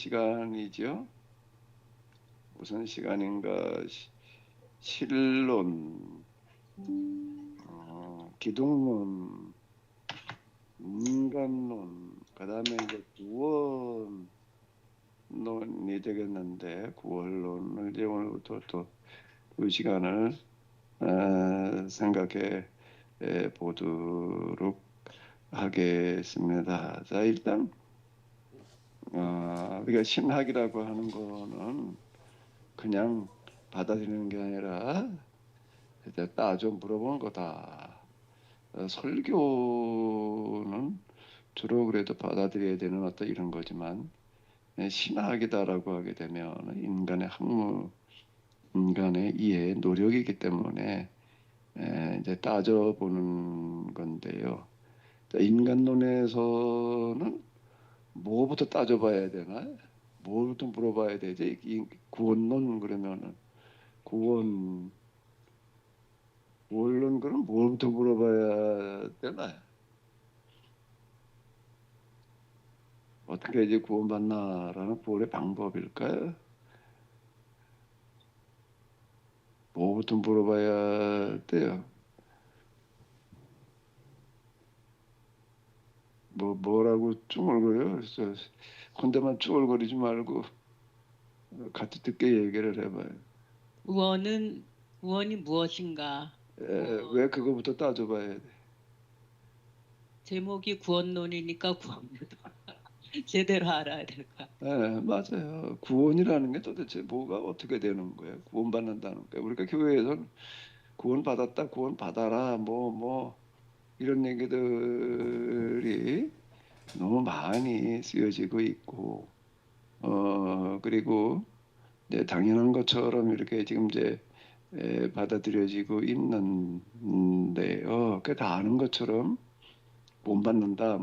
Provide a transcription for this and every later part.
시간이죠. 무슨 시간인가? 실론, 기독론, 인간론, 그다음에 이제 구원론이 되겠는데, 구원론을 이제 오늘부터 또 그 시간을 생각해 보도록 하겠습니다. 자, 일단 우리가 신학이라고 하는 거는 그냥 받아들이는 게 아니라 이제 따져 물어보는 거다. 설교는 주로 그래도 받아들여야 되는 어떤 이런 거지만 신학이다라고 하게 되면 인간의 학문, 인간의 이해, 노력이기 때문에 이제 따져보는 건데요. 인간론에서는 뭐부터 따져봐야 되나? 뭐부터 물어봐야 되지? 이 구원론 그러면은 구원론 그럼 뭐부터 물어봐야 되나? 어떻게 이제 구원받나라는 구원의 방법일까요? 뭐부터 물어봐야 돼요? 뭐라고 쭈글거려요? 그래서 혼자만 쭈글거리지 말고 같이 듣게 얘기를 해봐요. 구원이 무엇인가? 왜 그거부터 따져봐야 돼? 제목이 구원론이니까 구원부터 제대로 알아야 될 것 같아요. 맞아요. 구원이라는 게 도대체 뭐가 어떻게 되는 거예요? 구원받는다는 거예요. 우리가 교회에서는 구원받았다, 구원받아라, 이런 얘기들이 너무 많이 쓰여지고 있고, 그리고 이제 당연한 것처럼 이렇게 지금 이제 받아들여지고 있는데요. 그 다 아는 것처럼 구원받는다,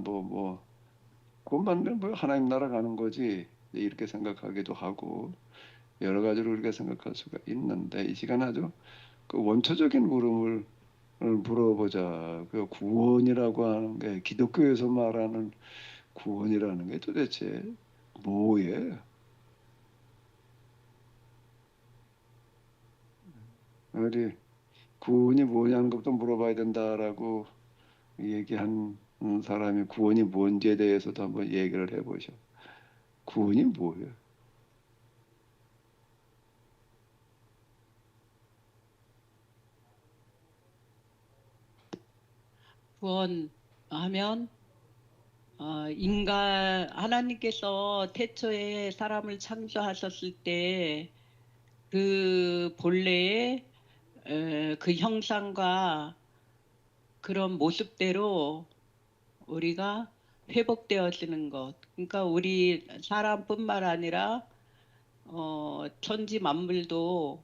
구원받는 뭐 하나님 나라 가는 거지. 이렇게 생각하기도 하고, 여러 가지로 우리가 생각할 수가 있는데, 이 시간 아주 그 원초적인 물음을 물어보자. 그 구원이라고 하는 게 기독교에서 말하는 구원이라는 게 도대체 뭐예요? 우리 구원이 뭐냐는 것부터 물어봐야 된다라고 얘기한 사람이 구원이 뭔지에 대해서도 한번 얘기를 해보죠. 구원이 뭐예요? 구원하면 하나님께서 태초에 사람을 창조하셨을 때 그 본래의 그 형상과 그런 모습대로 우리가 회복되어지는 것. 그러니까 우리 사람뿐만 아니라 천지 만물도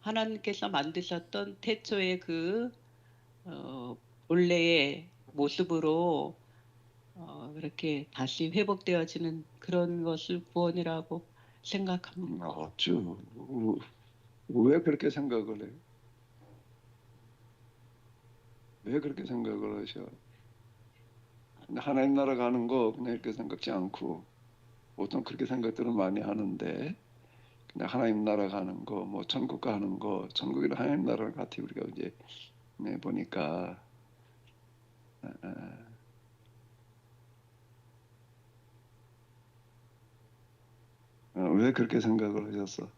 하나님께서 만드셨던 태초의 그 본래의 모습으로 그렇게 다시 회복되어지는 그런 것을 구원이라고 생각합니다. 어쭈. 왜 그렇게 생각을 해요? 왜 그렇게 생각을 하셔? 하나님 나라 가는 거 그냥 이렇게 생각지 않고 보통 그렇게 생각들은 많이 하는데 그냥 하나님 나라 가는 거, 천국 가는 거, 천국이랑 하나님 나라랑 같이 우리가 이제 보니까 왜 그렇게 생각을 하셨어?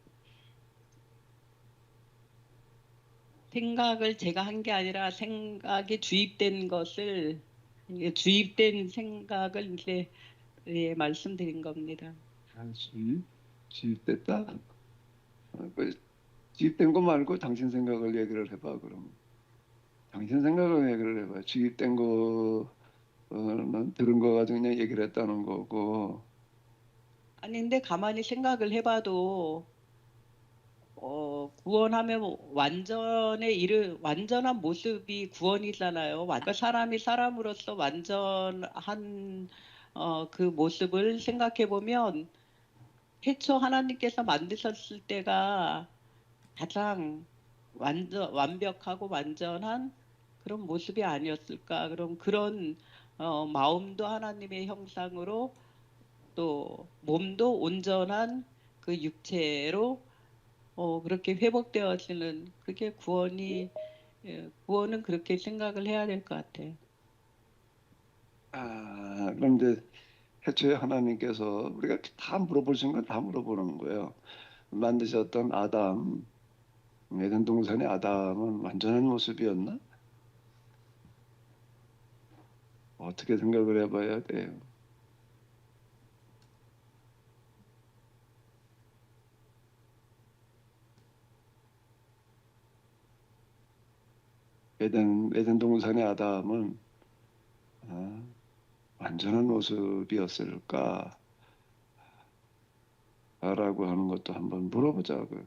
생각을 제가 한 게 아니라 생각이 주입된 생각을 이제 말씀드린 겁니다. 주입됐다? 주입된 거 말고 당신 생각을 얘기를 해봐 그럼. 당신 생각을 얘기를 해봐. 주입된 거는 들은 거 가지고 그냥 얘기를 했다는 거고. 아니 근데 가만히 생각을 해봐도 구원하면 완전한 모습이 구원이잖아요. 그러니까 사람이 사람으로서 완전한 그 모습을 생각해 보면 태초 하나님께서 만드셨을 때가 가장 완벽하고 완전한 그런 모습이 아니었을까. 그럼 그런 마음도 하나님의 형상으로 또 몸도 온전한 그 육체로 그렇게 회복되어지는 그게 구원은 그렇게 생각을 해야 될 것 같아요. 그럼 이제 해초에 하나님께서 우리가 다 물어볼 수 있는 건 다 물어보는 거예요. 만드셨던 아담, 에덴 동산의 아담은 완전한 모습이었나? 어떻게 생각을 해봐야 돼요. 에덴 동산의 아담은 아, 완전한 모습이었을까? 라고 하는 것도 한번 물어보자고요.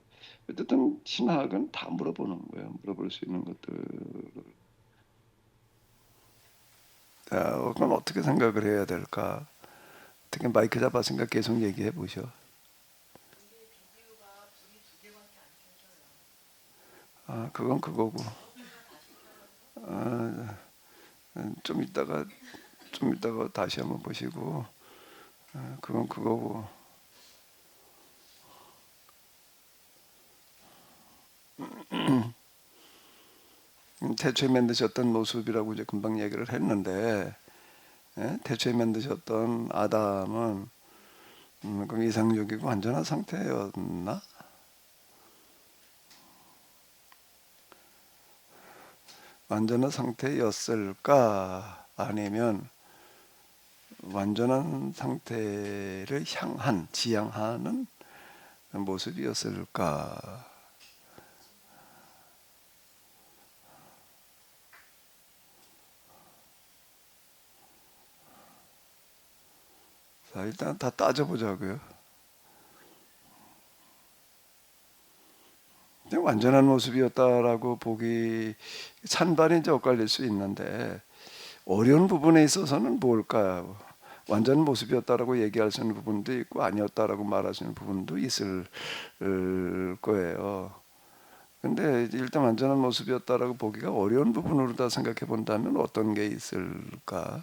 어쨌든 신학은 다 물어보는 거예요. 물어볼 수 있는 것들. 자, 그럼 어떻게 생각을 해야 될까? 어떻게 마이크 잡았으니까 계속 얘기해 보셔. 그건 그거고. 아, 좀 이따가 다시 한번 보시고. 그건 그거고. 태초에 만드셨던 모습이라고 이제 금방 얘기를 했는데, 태초에 만드셨던 아담은 그 이상적이고 완전한 상태였나? 완전한 상태였을까? 아니면 완전한 상태를 지향하는 모습이었을까? 자, 일단 다 따져보자고요. 완전한 모습이었다라고 보기 찬반이 이제 엇갈릴 수 있는데 어려운 부분에 있어서는 뭘까요? 완전 모습이었다라고 얘기할 수 있는 부분도 있고 아니었다라고 말할 수 있는 부분도 있을 거예요. 근데 일단 완전한 모습이었다라고 보기가 어려운 부분으로 다 생각해 본다면 어떤 게 있을까?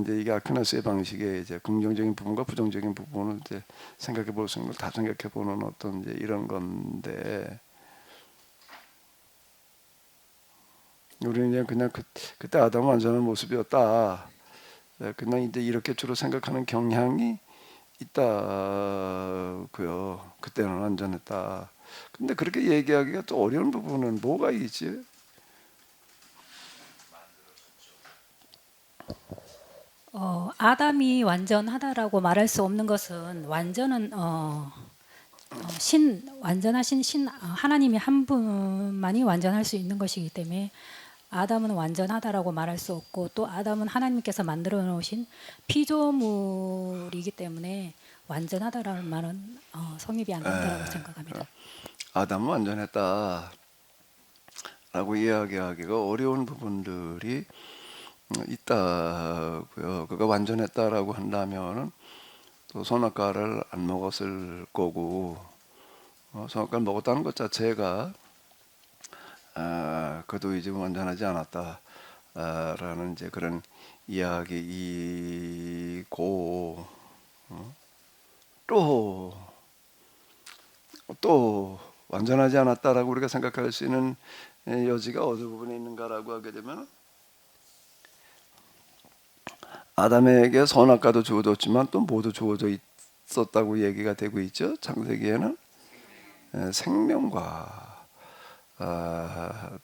이제 이게 아퀴나스의 방식의 이제 긍정적인 부분과 부정적인 부분을 이제 생각해 볼 수 있는 걸 다 생각해 보는 어떤 이제 이런 건데 우리는 그냥 그때 아담은 완전한 모습이었다. 그냥 이제 이렇게 주로 생각하는 경향이 있다고요. 그때는 완전했다. 근데 그렇게 얘기하기가 또 어려운 부분은 뭐가 있지? 아담이 완전하다라고 말할 수 없는 것은 완전은 완전하신 하나님이 한 분만이 완전할 수 있는 것이기 때문에 아담은 완전하다라고 말할 수 없고 또 아담은 하나님께서 만들어 놓으신 피조물이기 때문에 완전하다라는 말은 성립이 안 된다라고 생각합니다. 아담은 완전했다라고 이야기하기가 어려운 부분들이 있다고요. 그가 완전했다라고 한다면은 또 선악과를 안 먹었을 거고 선악과를 먹었다는 것 자체가 그도 이제 완전하지 않았다라는 이제 그런 이야기이고 또 또 완전하지 않았다라고 우리가 생각할 수 있는 여지가 어느 부분에 있는가라고 하게 되면 아담에게 선악과도 주어졌지만 또 모두 주어져 있었다고 얘기가 되고 있죠. 창세기에는 생명과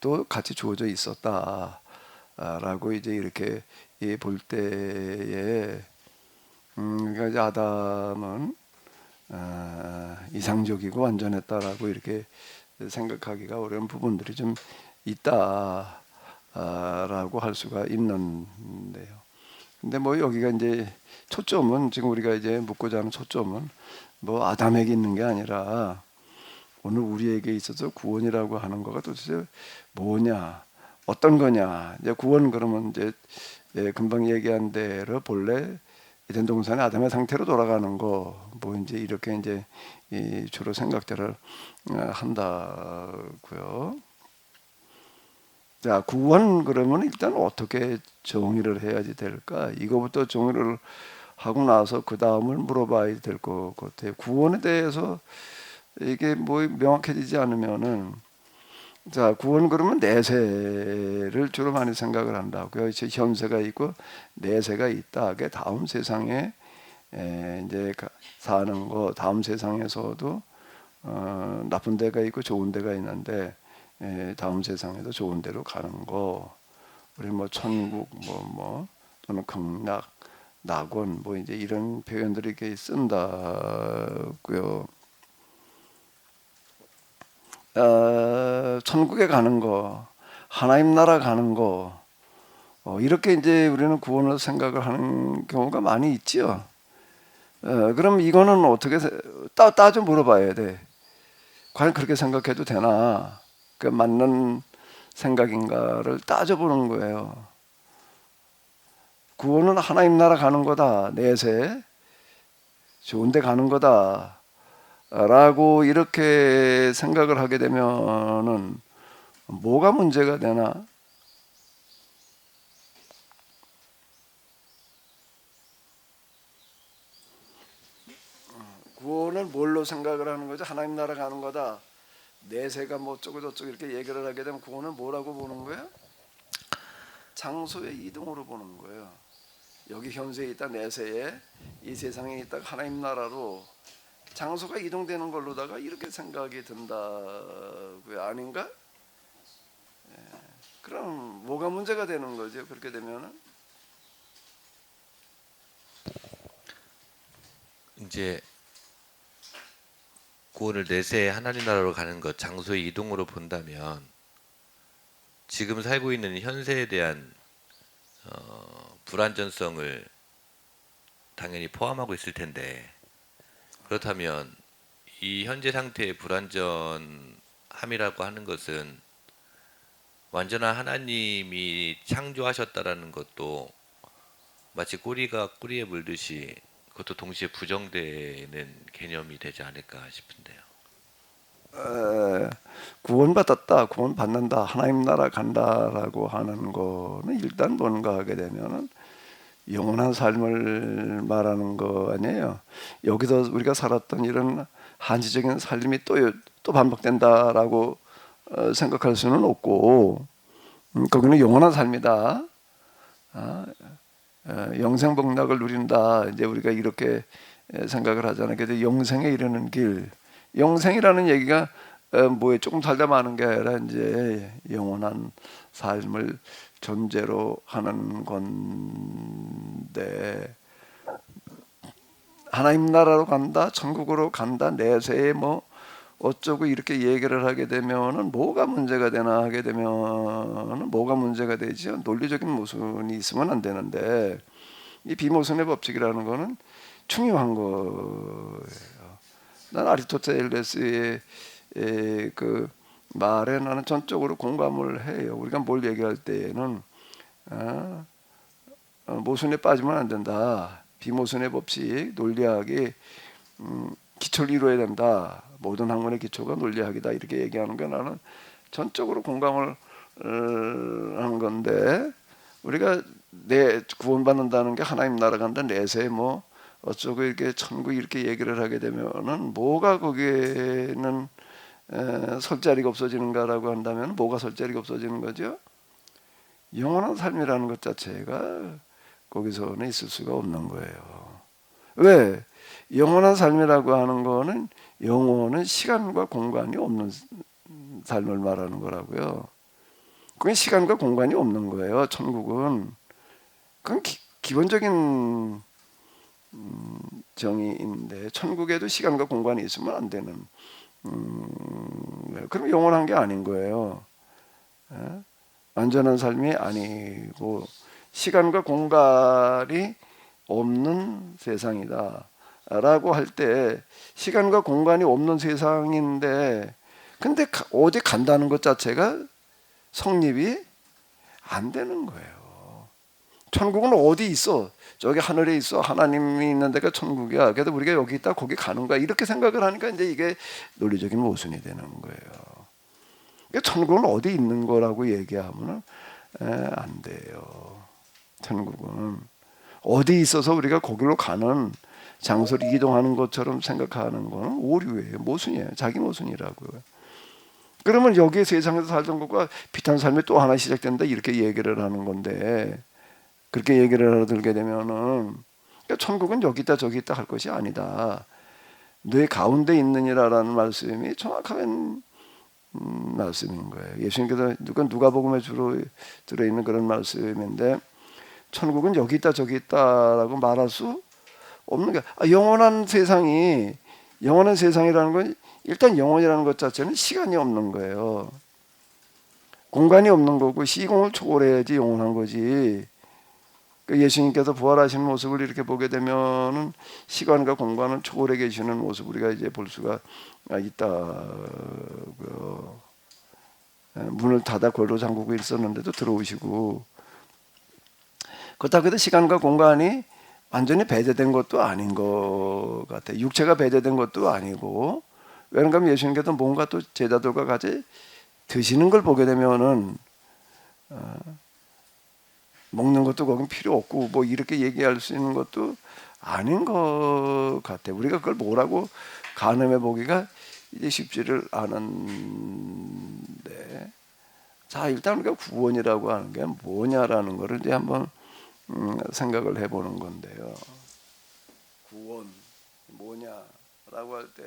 또 같이 주어져 있었다라고 이제 이렇게 볼 때에 그러니까 이제 아담은 이상적이고 완전했다라고 이렇게 생각하기가 어려운 부분들이 좀 있다라고 할 수가 있는데요. 근데 뭐 여기가 이제 초점은 지금 우리가 이제 묻고자 하는 초점은 뭐 아담에게 있는 게 아니라 오늘 우리에게 있어서 구원이라고 하는 거가 도대체 뭐냐, 어떤 거냐. 이제 구원 그러면 이제 금방 얘기한 대로 본래 에덴 동산의 아담의 상태로 돌아가는 거, 뭐 이제 이렇게 이제 주로 생각들을 한다고요. 자, 구원 그러면 일단 어떻게 정의를 해야지 될까? 이거부터 정의를 하고 나서 그 다음을 물어봐야 될 것 같아요. 구원에 대해서 이게 뭐 명확해지지 않으면은 자 구원 그러면 내세를 주로 많이 생각을 한다고요. 현세가 있고 내세가 있다. 그 다음 세상에 이제 사는 거 다음 세상에서도 나쁜 데가 있고 좋은 데가 있는데 다음 세상에도 좋은 데로 가는 거. 우리 뭐 천국 뭐 또는 극락 낙원 뭐 이제 이런 표현들을 이렇게 쓴다고요. 천국에 가는 거, 하나님 나라 가는 거, 이렇게 이제 우리는 구원을 생각을 하는 경우가 많이 있지요. 그럼 이거는 어떻게 따져 물어봐야 돼. 과연 그렇게 생각해도 되나? 그 맞는 생각인가를 따져보는 거예요. 구원은 하나님 나라 가는 거다. 내세 좋은 데 가는 거다. 라고 이렇게 생각을 하게 되면은 뭐가 문제가 되나? 구원을 뭘로 생각을 하는 거죠? 하나님 나라 가는 거다. 내세가 뭐 어쩌고 저쩌고 이렇게 얘기를 하게 되면 구원은 뭐라고 보는 거예요? 장소의 이동으로 보는 거예요. 여기 현세에 있다 내세에 이 세상에 있다 하나님 나라로 장소가 이동되는 걸로다가 이렇게 생각이 든다고요. 아닌가? 그럼 뭐가 문제가 되는 거죠? 그렇게 되면은 이제 구원을 내세 하나님 나라로 가는 것 장소의 이동으로 본다면 지금 살고 있는 현세에 대한 불안전성을 당연히 포함하고 있을 텐데 그렇다면 이 현재 상태의 불완전함이라고 하는 것은 완전한 하나님이 창조하셨다라는 것도 마치 꼬리가 꼬리에 물듯이 그것도 동시에 부정되는 개념이 되지 않을까 싶은데요. 구원받았다, 구원받는다, 하나님 나라 간다라고 하는 거는 일단 뭔가 하게 되면은 영원한 삶을 말하는 거 아니에요. 여기서 우리가 살았던 이런 한시적인 삶이 또 반복된다라고 생각할 수는 없고, 거기는 영원한 삶이다. 영생복락을 누린다. 이제 우리가 이렇게 생각을 하잖아요. 그래서 영생에 이르는 길, 영생이라는 얘기가 뭐에 조금 살다 마는 게 아니라 이제 영원한 삶을 전제로 하는 건데 하나님 나라로 간다, 천국으로 간다, 내세에 뭐 어쩌고 이렇게 얘기를 하게 되면은 뭐가 문제가 되나 하게 되면은 뭐가 문제가 되죠? 논리적인 모순이 있으면 안 되는데 이 비모순의 법칙이라는 거는 중요한 거예요. 난 아리스토텔레스의 그 말에 나는 전적으로 공감을 해요. 우리가 뭘 얘기할 때에는 모순에 빠지면 안 된다. 비모순의 법칙, 논리학이 기초를 이루어야 된다. 모든 학문의 기초가 논리학이다. 이렇게 얘기하는 게 나는 전적으로 공감을 하는 건데 우리가 내 구원받는다는 게 하나님 나라 간다. 내세 뭐 어쩌고 이렇게 천국 이렇게 얘기를 하게 되면은 뭐가 거기에는 설 자리가 없어지는가라고 한다면 뭐가 설 자리가 없어지는 거죠? 영원한 삶이라는 것 자체가 거기서는 있을 수가 없는 거예요. 왜? 영원한 삶이라고 하는 거는 영혼은 시간과 공간이 없는 삶을 말하는 거라고요. 그건 시간과 공간이 없는 거예요. 천국은 그건 기본적인 정의인데 천국에도 시간과 공간이 있으면 안 되는 그럼 영원한 게 아닌 거예요. 안전한 삶이 아니고 시간과 공간이 없는 세상이다 라고 할 때 시간과 공간이 없는 세상인데 근데 어디 간다는 것 자체가 성립이 안 되는 거예요. 천국은 어디 있어? 저기 하늘에 있어. 하나님이 있는 데가 천국이야. 그래도 우리가 여기 있다 거기 가는 거야. 이렇게 생각을 하니까 이제 이게 논리적인 모순이 되는 거예요. 천국은 어디 있는 거라고 얘기하면 안 돼요. 천국은 어디 있어서 우리가 거기로 가는 장소를 이동하는 것처럼 생각하는 거는 오류예요. 모순이에요. 자기 모순이라고요. 그러면 여기에 세상에서 살던 것과 비탄 삶이 또 하나 시작된다 이렇게 얘기를 하는 건데 그렇게 얘기를 알아들게 되면은 그러니까 천국은 여기 있다 저기 있다 할 것이 아니다. 너희 가운데 있느니라라는 말씀이 정확한 말씀인 거예요. 예수님께서 누가복음에 주로 들어있는 그런 말씀인데 천국은 여기 있다 저기 있다라고 말할 수 없는 게 영원한 세상이라는 건 일단 영원이라는 것 자체는 시간이 없는 거예요. 공간이 없는 거고 시공을 초월해야지 영원한 거지. 예수님께서 부활하신 모습을 이렇게 보게 되면은 시간과 공간을 초월해 계시는 모습 우리가 이제 볼 수가 있다고요. 문을 닫아 골로 잠그고 있었는데도 들어오시고 그렇다고 해도 시간과 공간이 완전히 배제된 것도 아닌 것 같아요. 육체가 배제된 것도 아니고 왜냐하면 예수님께서 뭔가 또 제자들과 같이 드시는 걸 보게 되면은 먹는 것도 거긴 필요 없고 뭐 이렇게 얘기할 수 있는 것도 아닌 것 같아요. 우리가 그걸 뭐라고 가늠해 보기가 이제 쉽지를 않은데 자 일단 우리가 구원이라고 하는 게 뭐냐라는 거를 이제 한번 생각을 해보는 건데요. 구원 뭐냐라고 할 때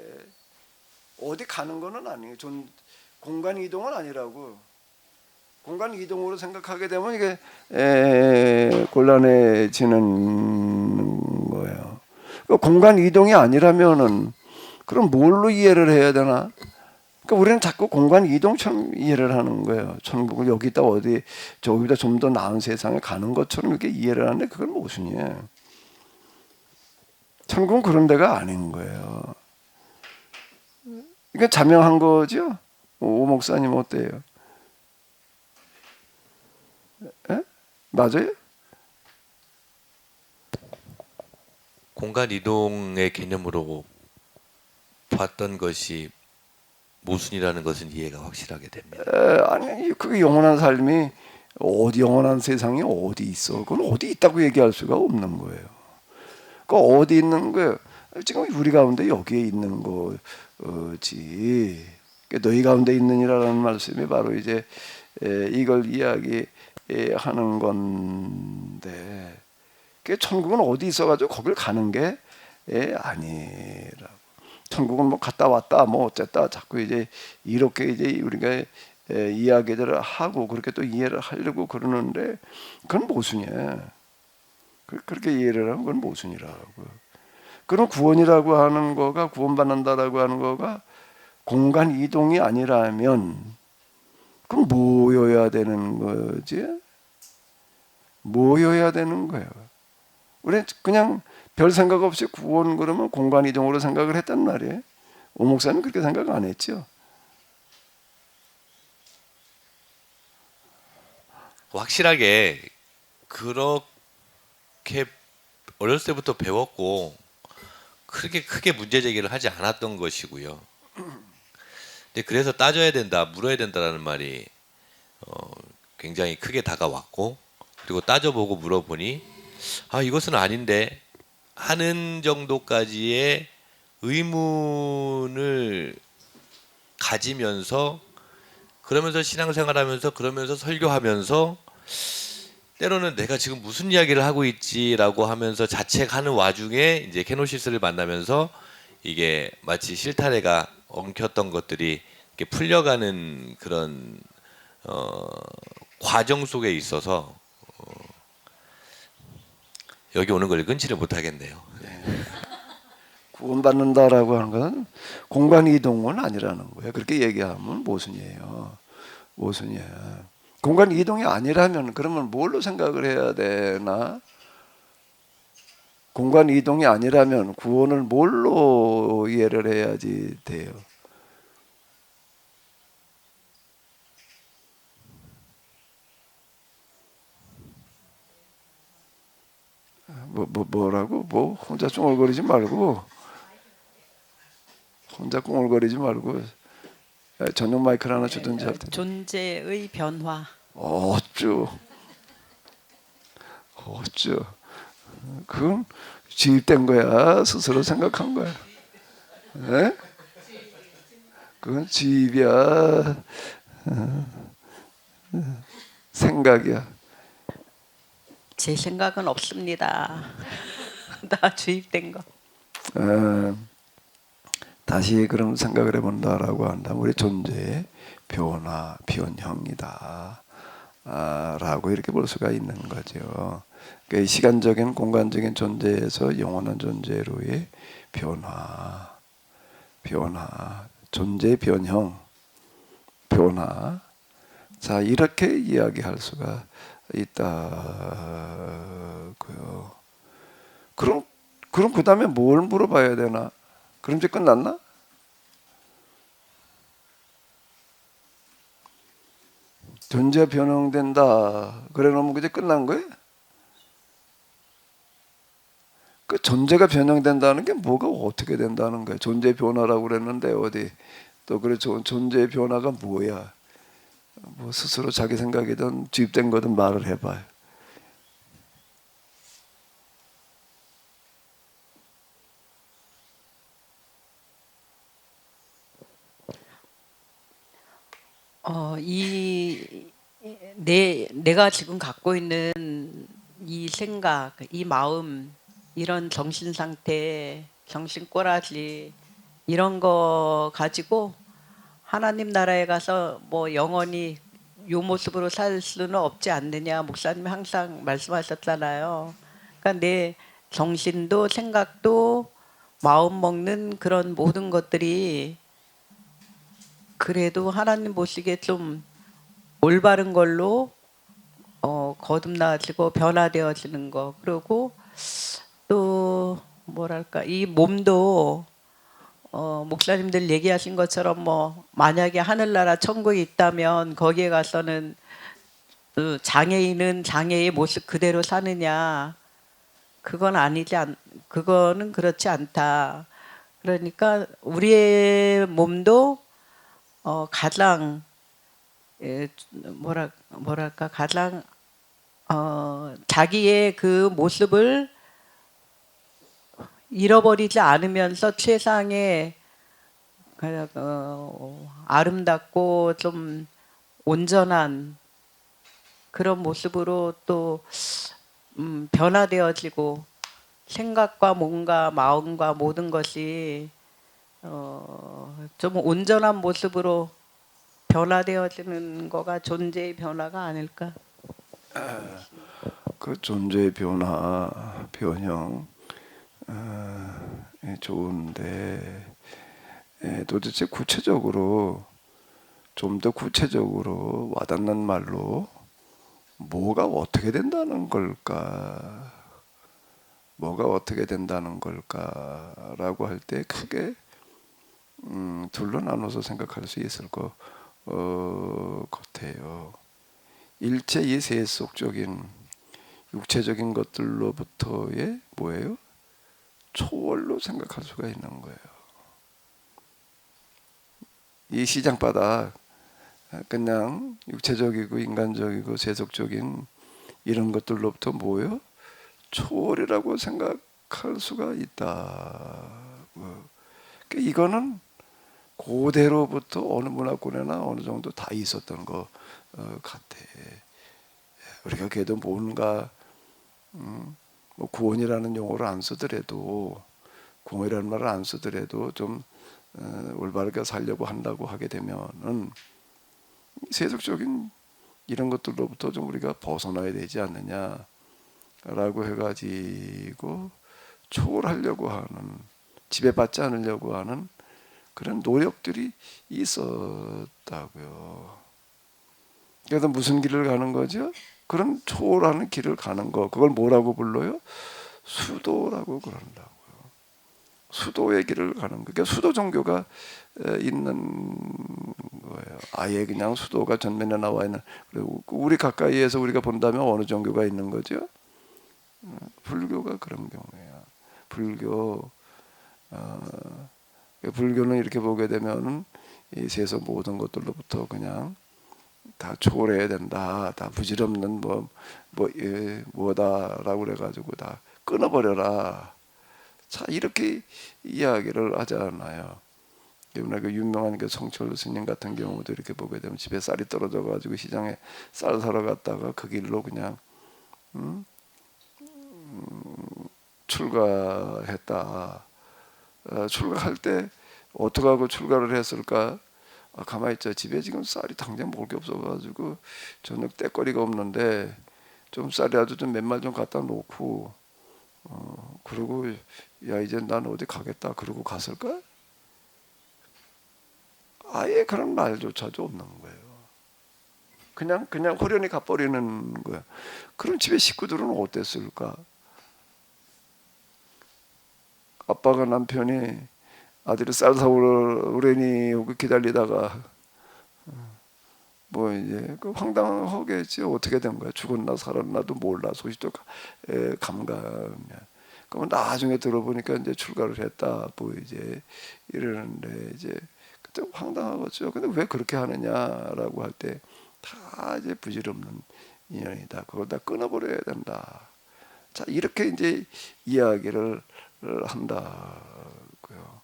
어디 가는 거는 아니에요. 공간 이동은 아니라고. 공간 이동으로 생각하게 되면 이게 곤란해지는 거예요. 공간 이동이 아니라면은 그럼 뭘로 이해를 해야 되나? 그러니까 우리는 자꾸 공간 이동처럼 이해를 하는 거예요. 천국을 여기 있다 어디 저기보다 좀 더 나은 세상에 가는 것처럼 이렇게 이해를 하는데 그건 모순이에요. 천국은 그런 데가 아닌 거예요. 이건 자명한 거죠? 오 목사님 어때요? 에? 맞아요? 공간 이동의 개념으로 봤던 것이 모순이라는 것은 이해가 확실하게 됩니다. 아니 그게 영원한 삶이 어디 영원한 세상이 어디 있어? 그건 어디 있다고 얘기할 수가 없는 거예요. 그 어디 있는 거예요? 지금 우리 가운데 여기에 있는 거지. 너희 가운데 있느니라는 말씀이 바로 이제 이걸 이야기하는 건데, 천국은 어디 있어가지고 거길 가는 게 아니라고. 천국은 뭐 갔다 왔다 뭐 어쨌다 자꾸 이제 이렇게 이제 우리가 이야기들을 하고 그렇게 또 이해를 하려고 그러는데 그건 모순이야. 그렇게 이해를 하면 그건 모순이라고. 그럼 구원이라고 하는 거가 구원받는다라고 하는 거가 공간 이동이 아니라면 그럼 뭐여야 되는 거지? 뭐여야 되는 거예요? 우리 그냥 별 생각 없이 구원 그러면 공간 이동으로 생각을 했단 말이에요. 오 목사님 그렇게 생각 안 했죠? 확실하게 그렇게 어렸을 때부터 배웠고 크게 문제 제기를 하지 않았던 것이고요. 근데 그래서 따져야 된다, 물어야 된다라는 말이 굉장히 크게 다가왔고, 그리고 따져보고 물어보니 이것은 아닌데 하는 정도까지의 의문을 가지면서 그러면서 신앙생활하면서 그러면서 설교하면서 때로는 내가 지금 무슨 이야기를 하고 있지라고 하면서 자책하는 와중에 이제 케노시스를 만나면서 이게 마치 실타래가 엉켰던 것들이 이렇게 풀려가는 그런 과정 속에 있어서 여기 오는 걸 끊지를 못하겠네요. 구원받는다라고 하는 건 공간 이동은 아니라는 거예요. 그렇게 얘기하면 모순이에요. 모순이에요. 공간 이동이 아니라면 그러면 뭘로 생각을 해야 되나? 공간 이동이 아니라면 구원을 뭘로 이해를 해야지 돼요? 뭐라고? 뭐 혼자 쫑얼거리지 말고 전용 마이크를 하나 주든지 할 텐데. 존재의 변화. 어쭈 그건 주입된 거야. 스스로 생각한 거야. 에? 그건 주입이야. 생각이야. 제 생각은 없습니다. 다 주입된 거. 다시 그럼 생각을 해본다라고 한다면 우리 존재의 변화, 변형이다. 라고 이렇게 볼 수가 있는 거죠. 그러니까 시간적인 공간적인 존재에서 영원한 존재로의 변화, 존재의 변형, 변화. 자, 이렇게 이야기할 수가 있다고요. 그럼 그 다음에 뭘 물어봐야 되나? 그럼 이제 끝났나? 존재가 변형된다. 그래 놓으면 이제 끝난 거예요? 그 존재가 변형된다는 게 뭐가 어떻게 된다는 거야? 존재 변화라고 그랬는데 어디 또 그래 존재의 변화가 뭐야? 뭐 스스로 자기 생각이든 주입된 거든 말을 해봐요. 내가 지금 갖고 있는 이 생각, 이 마음, 이런 정신 상태, 정신 꼬라지 이런 거 가지고 하나님 나라에 가서 뭐 영원히 요 모습으로 살 수는 없지 않느냐 목사님이 항상 말씀하셨잖아요. 그러니까 내 정신도 생각도 마음 먹는 그런 모든 것들이 그래도 하나님 보시기에 좀 올바른 걸로 거듭나지고 변화되어지는 거. 그리고 또 뭐랄까 이 몸도 목사님들 얘기하신 것처럼 뭐 만약에 하늘나라 천국이 있다면 거기에 가서는 그 장애인은 장애의 모습 그대로 사느냐? 그거는 그렇지 않다. 그러니까 우리의 몸도 가장 뭐랄까 가장 자기의 그 모습을 잃어버리지 않으면서 최상의 아름답고 좀 온전한 그런 모습으로 또 변화되어지고 생각과 몸과 마음과 모든 것이 좀 온전한 모습으로 변화되어지는 거가 존재의 변화가 아닐까? 그 존재의 변화, 변형 좋은데 도대체 구체적으로 좀 더 구체적으로 와닿는 말로 뭐가 어떻게 된다는 걸까? 뭐가 어떻게 된다는 걸까라고 할 때 크게 둘로 나눠서 생각할 수 있을 것 같아요. 일체 이 세속적인 육체적인 것들로부터의 뭐예요? 초월로 생각할 수가 있는 거예요. 이 시장바닥 그냥 육체적이고 인간적이고 세속적인 이런 것들로부터 뭐예요? 초월이라고 생각할 수가 있다. 그러니까 이거는 고대로부터 어느 문화권에나 어느 정도 다 있었던 것 같아. 우리가 그래도 뭔가 뭐 구원이라는 용어를 안 쓰더라도 구원이라는 말을 안 쓰더라도 좀 올바르게 살려고 한다고 하게 되면은 세속적인 이런 것들로부터 좀 우리가 벗어나야 되지 않느냐라고 해가지고 초월하려고 하는 지배받지 않으려고 하는 그런 노력들이 있었다고요. 그래서 무슨 길을 가는 거죠? 그런 초월하는 길을 가는 거. 그걸 뭐라고 불러요? 수도라고 그런다고요. 수도의 길을 가는 거. 그러니까 수도 종교가 있는 거예요. 아예 그냥 수도가 전면에 나와 있는. 그리고 우리 가까이에서 우리가 본다면 어느 종교가 있는 거죠? 불교가 그런 경우예요. 불교는 이렇게 보게 되면은 이 세상 모든 것들로부터 그냥 다 초월해야 된다. 다 부질없는 뭐다라고 그래가지고 다 끊어버려라. 자, 이렇게 이야기를 하잖아요. 때문에 그 유명한 그 성철 스님 같은 경우도 이렇게 보게 되면 집에 쌀이 떨어져 가지고 시장에 쌀 사러 갔다가 그 길로 그냥 출가했다. 출가할 때 어떻게 하고 출가를 했을까? 가만히 있자. 집에 지금 쌀이 당장 먹을 게 없어가지고 저녁 때거리가 없는데 좀 쌀이라도 좀 몇 말 좀 갖다 놓고 그러고 야 이제 난 어디 가겠다. 그러고 갔을까? 아예 그런 말조차도 없는 거예요. 그냥 호련히 가버리는 거야. 그럼 집에 식구들은 어땠을까? 아빠가 남편이 아들이 쌀 사오려니 기다리다가 뭐 이제 그 황당하겠지. 어떻게 된 거야? 죽었나 살았나도 몰라. 소식도 감감이야. 그러면 나중에 들어보니까 이제 출가를 했다. 뭐 이제 이러는데 이제 그때 황당하겠죠. 근데 왜 그렇게 하느냐라고 할 때 다 이제 부질없는 인연이다. 그걸 다 끊어버려야 된다. 자, 이렇게 이제 이야기를 한다고요.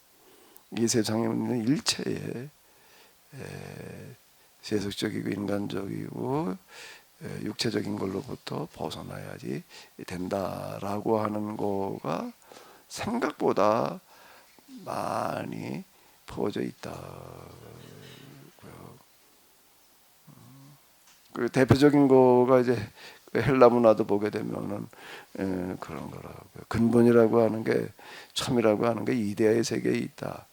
이 세상에 있는 일체의 세속적이고 인간적이고 육체적인 걸로부터 벗어나야지 된다라고 하는 거가 생각보다 많이 퍼져 있다고요. 그 대표적인 거가 이제 헬라 문화도 보게 되면은 그런 거라고요. 근본이라고 하는 게 참이라고 하는 게 이데아의 세계에 있다.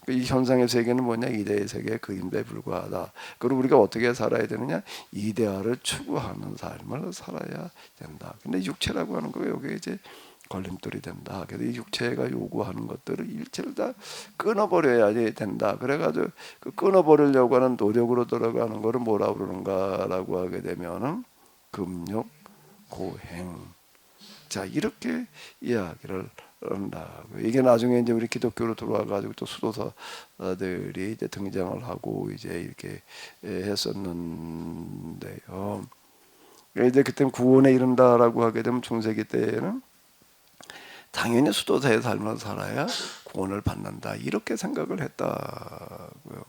이 현상의 세계는 뭐냐? 이데아의 세계의 그림자에 불과하다. 그리고 우리가 어떻게 살아야 되느냐? 이데아를 추구하는 삶을 살아야 된다. 근데 육체라고 하는 거 여기 이제 걸림돌이 된다. 그래서 이 육체가 요구하는 것들을 일체를 다 끊어버려야 된다. 그래가지고 그 끊어버리려고 하는 노력으로 들어가는 거를 뭐라 그러는가라고 하게 되면은 금욕, 고행. 자, 이렇게 이야기를 한다고. 이게 나중에 이제 우리 기독교로 들어와 가지고 또 수도사들이 이제 등장을 하고 이제 이렇게 했었는데요. 이제 그때 구원에 이른다라고 하게 되면 중세기 때에는 당연히 수도사의 삶을 살아야 구원을 받는다. 이렇게 생각을 했다고요.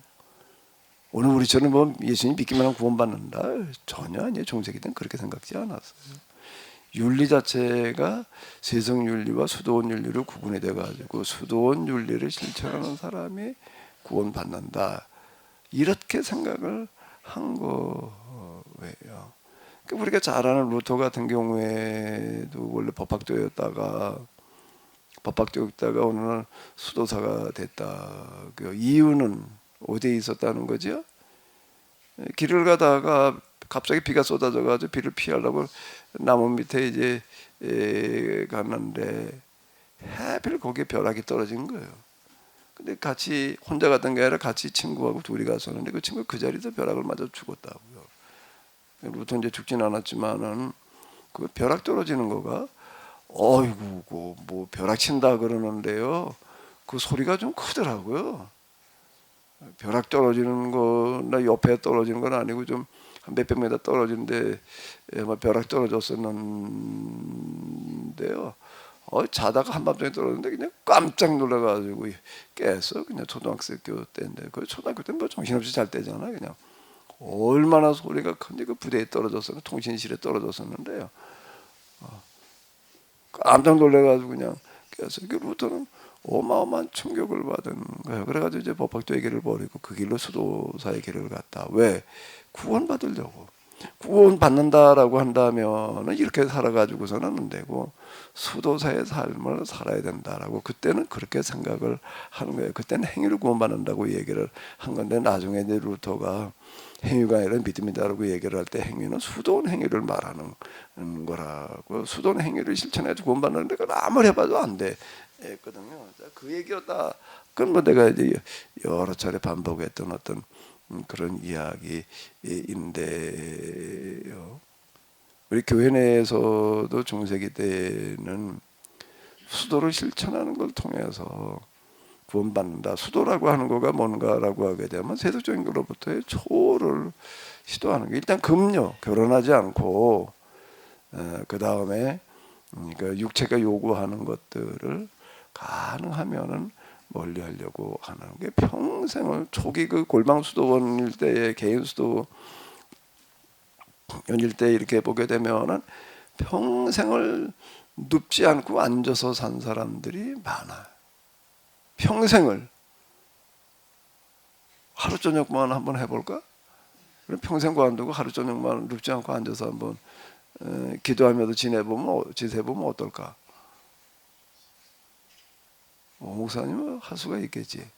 오늘 우리처럼 뭐 예수님 믿기만 하면 구원받는다. 전혀 아니에요. 중세기 때는 그렇게 생각지 않았어요. 윤리 자체가 세상 윤리와 수도원 윤리로 구분이 돼가지고 수도원 윤리를 실천하는 사람이 구원받는다. 이렇게 생각을 한 거예요. 우리가 잘 아는 루터 같은 경우에도 원래 법학도였다가 오늘 수도사가 됐다. 그 이유는 어디에 있었다는 거죠? 길을 가다가 갑자기 비가 쏟아져가지고 비를 피하려고 나무 밑에 이제 갔는데 하필 거기에 벼락이 떨어진 거예요. 근데 같이 혼자 갔던 게 아니라 같이 친구하고 둘이 갔었는데 그 친구 그 자리에서 벼락을 맞아 죽었다고요. 루터 이제 죽진 않았지만은 그 벼락 떨어지는 거가 어이구 뭐 벼락 친다 그러는데요. 그 소리가 좀 크더라고요. 벼락 떨어지는 거나 옆에 떨어지는 건 아니고 좀 한 몇백 미터 떨어지는데 벼락 떨어졌었는데요. 자다가 한밤중에 떨어졌는데 그냥 깜짝 놀라가지고 깼어. 그냥 초등학교 때인데 그 초등학교 때 뭐 정신없이 잘 때잖아. 그냥 얼마나 소리가 큰지 그 부대에 떨어졌었는데 통신실에 떨어졌었는데요. 깜짝 놀래가지고 그냥 깼어. 그부터는 어마어마한 충격을 받은 거예요. 그래가지고 이제 법학도의 길을 버리고 그 길로 수도사의 길을 갔다. 왜? 구원받으려고. 구원받는다라고 한다면 이렇게 살아가지고서는 안 되고 수도사의 삶을 살아야 된다라고 그때는 그렇게 생각을 하는 거예요. 그때는 행위를 구원받는다고 얘기를 한 건데 나중에 이제 루터가 행위가 아니라 믿음이다라고 얘기를 할 때 행위는 수도원 행위를 말하는 거라고. 수도원 행위를 실천해서 구원받는데 그걸 아무리 해봐도 안 돼. 했거든요. 그 얘기였다. 그건 뭐 내가 이제 여러 차례 반복했던 어떤 그런 이야기인데요. 우리 교회 내에서도 중세기 때는 수도를 실천하는 걸 통해서 구원받는다. 수도라고 하는 거가 뭔가라고 하게 되면 세속적인 것로부터의 초월을 시도하는 게 일단 금요 결혼하지 않고 그 다음에 그러니까 육체가 요구하는 것들을 가능하면은 멀리 하려고 하는 게 평생을 초기 그 골방 수도원일 때의 개인 수도원일 때 이렇게 보게 되면은 평생을 눕지 않고 앉아서 산 사람들이 많아요. 평생을 하루 저녁만 한번 해볼까? 그럼 평생 관두고 하루 저녁만 눕지 않고 앉아서 한번 기도하면서 지내보면 어떨까? 목사님은 할 수가 있겠지.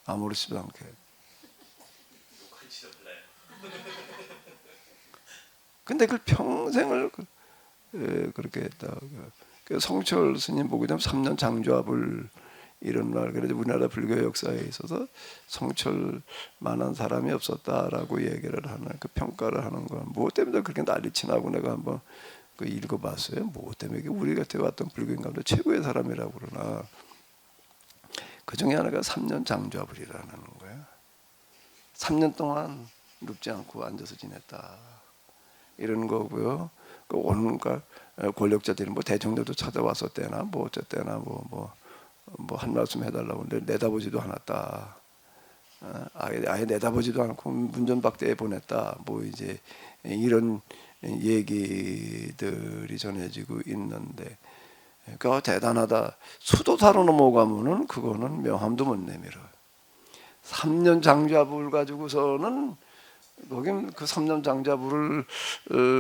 아무렇지도 않게. 근데 그 평생을 그렇게 했다. 성철 스님 보게 되면 3년 장좌불 이런 말. 그래서 우리나라 불교 역사에 있어서 성철만한 사람이 없었다라고 얘기를 하는 그 평가를 하는 건 무엇 때문에 그렇게 난리치나고 내가 한번 그 읽어봤어요. 무엇 때문에 우리 곁에 왔던 불교인 가운데 최고의 사람이라고 그러나 그 중에 하나가 3년 장좌불이라는 거예요. 3년 동안 눕지 않고 앉아서 지냈다. 이런 거고요. 그 온갖 권력자들이 뭐 대통령도 찾아왔었대나 뭐 어쨌대나 뭐 한 말씀 해달라고 하는데 내다보지도 않았다. 아예 내다보지도 않고 문전박대에 보냈다. 뭐 이제 이런 얘기들이 전해지고 있는데, 그러니까 대단하다. 수도사로 넘어가면은 그거는 명함도 못 내밀어요. 3년 장좌불 가지고서는 거긴 그 3년 장좌불을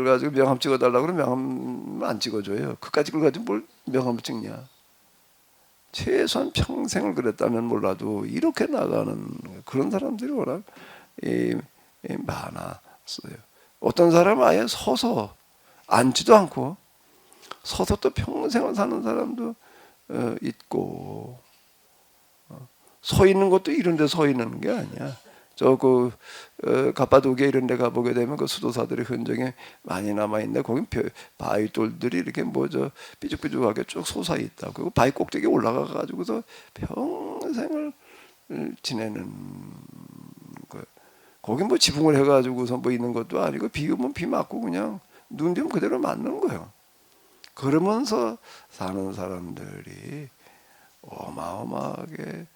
가지고 명함 찍어달라고 그러면 명함 안 찍어줘요. 그까지 걸 가지고 뭘 명함을 찍냐. 최소한 평생을 그랬다면 몰라도 이렇게 나가는 그런 사람들이 워낙 많았어요. 어떤 사람은 아예 서서 앉지도 않고 서서 또 평생을 사는 사람도 있고, 서 있는 것도 이런 데 서 있는 게 아니야. 저그 가파도기아 이런 데 가보게 되면 그 수도사들의 흔적이 많이 남아있는데 거긴 바위돌들이 이렇게 저 삐죽삐죽하게 쭉 솟아 있다. 그리고 바위 꼭대기에 올라가 가지고서 평생을 지내는 거예요. 거긴 뭐 지붕을 해가지고서 뭐 있는 것도 아니고 비 오면 비 맞고 그냥 눈 비면 그대로 맞는 거예요. 그러면서 사는 사람들이 어마어마하게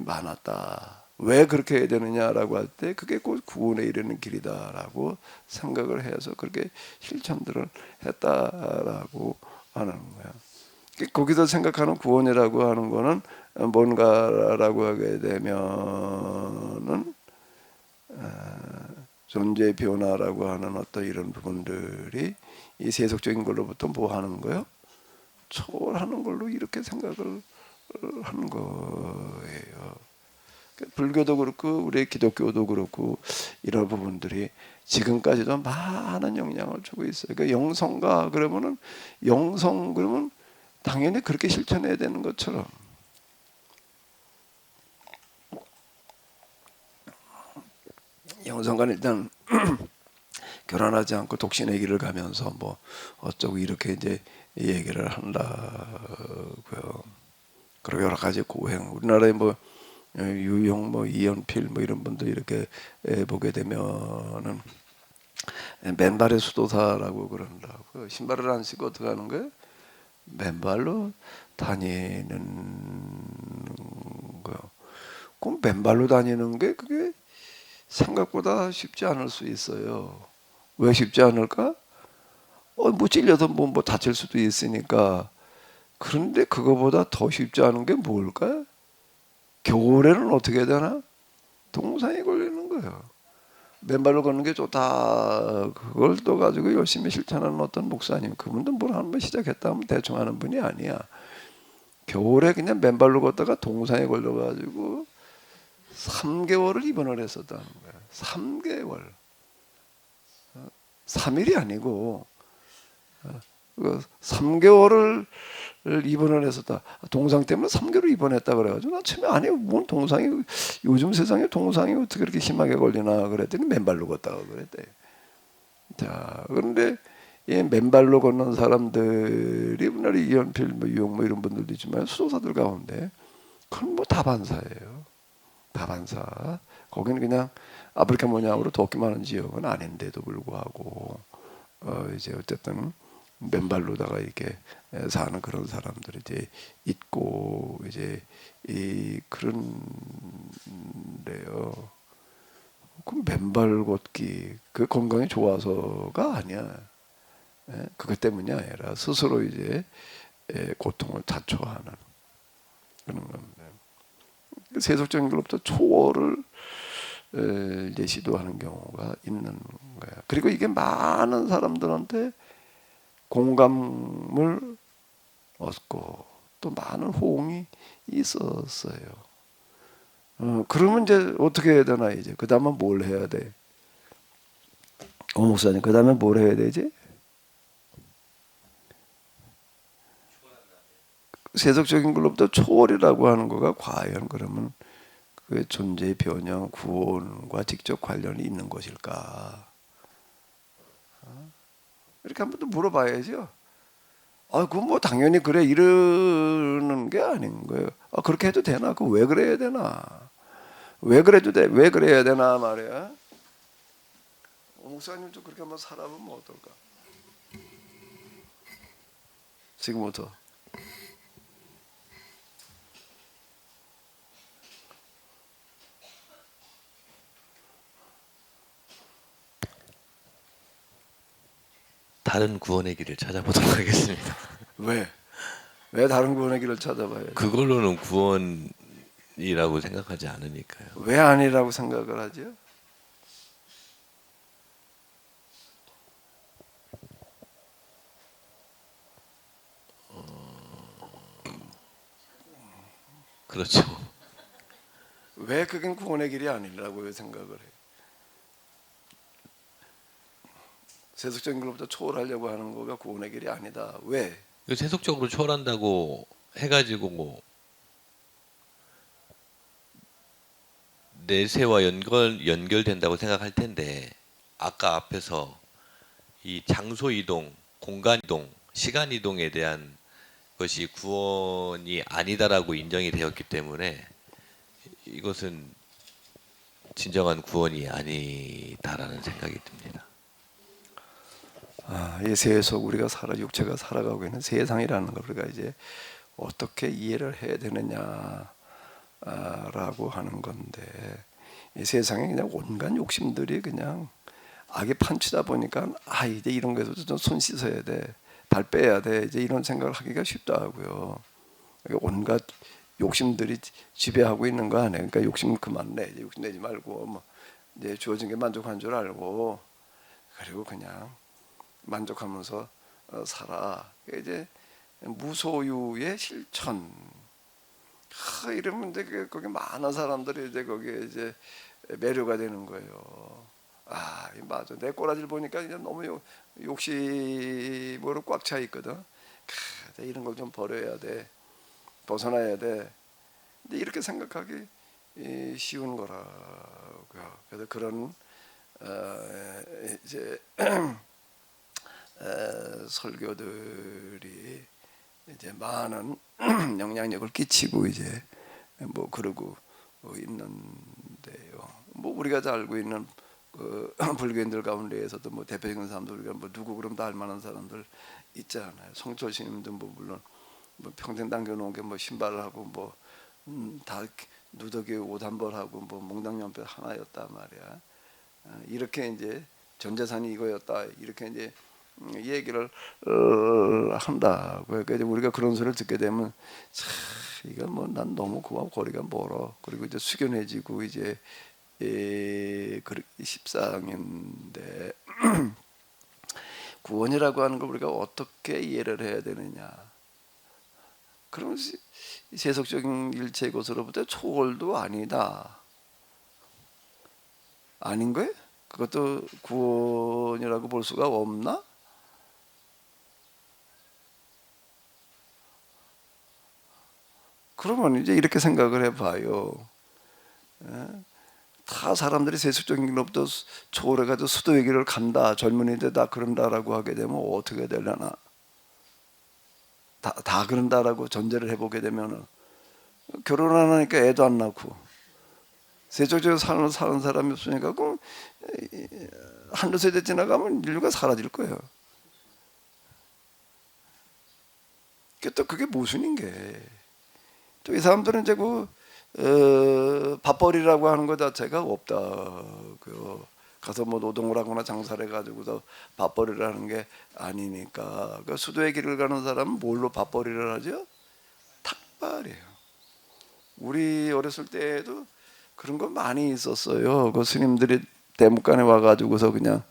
많았다. 왜 그렇게 해야 되느냐라고 할 때 그게 곧 구원에 이르는 길이다라고 생각을 해서 그렇게 실천들을 했다라고 하는 거야. 거기서 생각하는 구원이라고 하는 거는 뭔가라고 하게 되면은 존재 변화라고 하는 어떤 이런 부분들이 이 세속적인 걸로부터 뭐 하는 거예요? 초월하는 걸로 이렇게 생각을 하는 거예요. 불교도 그렇고 우리 기독교도 그렇고 이런 부분들이 지금까지도 많은 영향을 주고 있어요. 그러니까 영성가 그러면은 영성 그러면 당연히 그렇게 실천해야 되는 것처럼 영성가는 일단 결혼하지 않고 독신의 길을 가면서 뭐 어쩌고 이렇게 이제 얘기를 한다고요. 그리고 여러 가지 고행 우리나라에 뭐 유용 뭐 이연필 뭐 이런 분들 이렇게 보게 되면은 맨발의 수도사라고 그런다고. 신발을 안 신고 어떻게 하는 거예요? 맨발로 다니는 거요. 그럼 맨발로 다니는 게 그게 생각보다 쉽지 않을 수 있어요. 왜 쉽지 않을까? 뭐 찔려서 뭐 다칠 수도 있으니까. 그런데 그거보다 더 쉽지 않은 게 뭘까? 겨울에는 어떻게 되나? 동상이 걸리는 거예요. 맨발로 걷는 게 좋다. 그걸 또 가지고 열심히 실천하는 어떤 목사님, 그분도 뭘 한번 시작했다 하면 대충 하는 분이 아니야. 겨울에 그냥 맨발로 걷다가 동상에 걸려가지고 3개월을 입원을 했었다는 거야. 3개월. 3일이 아니고 3개월을 입원을 했었다. 동상 때문에 3개월 입원했다 그래가지고 나 처음에 아니 뭔 동상이 요즘 세상에 동상이 어떻게 그렇게 심하게 걸리나 그랬더니 맨발로 걷다가 그랬대. 자 그런데 이 맨발로 걷는 사람들이 우리나라 이연필 뭐 유용 뭐 이런 분들도 있지만 수도사들 가운데 그건 뭐 다반사예요. 다반사. 거기는 그냥 아프리카 모양으로 덥기만 한 지역은 아닌데도 불구하고 이제 어쨌든 맨발로다가 이렇게 사는 그런 사람들이 이제 있고 이제 이 그런데요. 그 맨발 걷기 그 건강이 좋아서가 아니야. 그것 때문이 아니라 스스로 이제 고통을 자초하는 그런 겁니다. 세속적인 것부터 초월을 이제 시도하는 경우가 있는 거야. 그리고 이게 많은 사람들한테 공감을 얻고 또 많은 호응이 있었어요. 그러면 이제 어떻게 해야 되나 이제 그 다음에 뭘 해야 돼? 목사님 그 다음에 뭘 해야 되지? 세속적인 걸로부터 초월이라고 하는 거가 과연 그러면 그 존재의 변형, 구원과 직접 관련이 있는 것일까? 이렇게 한 번 더 물어봐야죠. 그건 뭐 당연히 그래 이러는 게 아닌 거예요. 그렇게 해도 되나? 그 왜 그래야 되나? 왜 그래도 돼? 왜 그래야 되나 말이야? 목사님도 그렇게 한번 살아보면 어떨까? 지금부터. 다른 구원의 길을 찾아보도록 하겠습니다. 왜? 왜 다른 구원의 길을 찾아봐요? 그걸로는 구원이라고 생각하지 않으니까요. 왜 아니라고 생각을 하죠? 그렇죠. 왜 그게 구원의 길이 아니라고 생각을 해요? 세속적인 것부터 초월하려고 하는 거가 구원의 길이 아니다. 왜? 세속적으로 초월한다고 해가지고 뭐 내세와 연결된다고 생각할 텐데 아까 앞에서 이 장소 이동, 공간 이동, 시간 이동에 대한 것이 구원이 아니다라고 인정이 되었기 때문에 이것은 진정한 구원이 아니다라는 생각이 듭니다. 이 세속 우리가 육체가 살아가고 있는 세상이라는 걸 우리가 이제 어떻게 이해를 해야 되느냐라고 하는 건데 이 세상에 그냥 온갖 욕심들이 그냥 악에 판치다 보니까 이제 이런 거에서 좀 손 씻어야 돼, 발 빼야 돼 이제 이런 생각을 하기가 쉽더라고요. 온갖 욕심들이 지배하고 있는 거 아니에요. 그러니까 욕심 그만 내, 이제 욕심 내지 말고 뭐 이제 주어진 게 만족한 줄 알고 그리고 그냥 만족하면서 살아. 이제 무소유의 실천. 이러면 이제 거기 많은 사람들이 이제 거기에 이제 매료가 되는 거예요. 맞아. 내 꼬라지를 보니까 이제 너무 욕심으로 꽉 차 있거든. 이런 걸 좀 버려야 돼. 벗어나야 돼. 근데 이렇게 생각하기 쉬운 거라고요. 그래서 그런 이제 설교들이 이제 많은 영향력을 끼치고 이제 뭐 그러고 있는데요. 뭐 우리가 잘 알고 있는 그 불교인들 가운데에서도 뭐 대표적인 사람들 우리가 뭐 누구 그럼 다 알만한 사람들 있잖아요. 성철 스님도 뭐 물론 뭐 평생 당겨놓은 게 뭐 신발하고 뭐 다 누더기 옷 한 벌하고 뭐 몽당연필 하나였단 말이야. 이렇게 이제 전 재산이 이거였다 이렇게 이제 얘기를 한다고요. 그러니까 우리가 그런 소리를 듣게 되면 이건 뭐 난 너무 그와 거리가 멀어. 그리고 이제 숙연해지고 이제 십상인데 구원이라고 하는 걸 우리가 어떻게 이해를 해야 되느냐? 그러면 세속적인 일체의 것으로부터 초월도 아니다. 아닌 거예요? 그것도 구원이라고 볼 수가 없나? 그러면 이제 이렇게 생각을 해봐요. 다 사람들이 세속적인 길로부터 초월해가지고 수도의 길을 간다, 젊은이들 다 그런다라고 하게 되면 어떻게 되려나? 다 그런다라고 전제를 해보게 되면 결혼 안 하니까 애도 안 낳고 세속적으로 사는 사람이 없으니까 그럼 한두 세대 지나가면 인류가 사라질 거예요. 또 그게 모순인 게. 또 이 사람들은 이제 밥벌이라고 하는 것 자체가 없다. 가서 뭐 노동을 하거나 장사를 해가지고서 밥벌이를 하는 게 아니니까. 수도의 길을 가는 사람은 뭘로 밥벌이를 하죠? 탁발이에요. 우리 어렸을 때에도 그런 거 많이 있었어요. 스님들이 대묵간에 와가지고서 그냥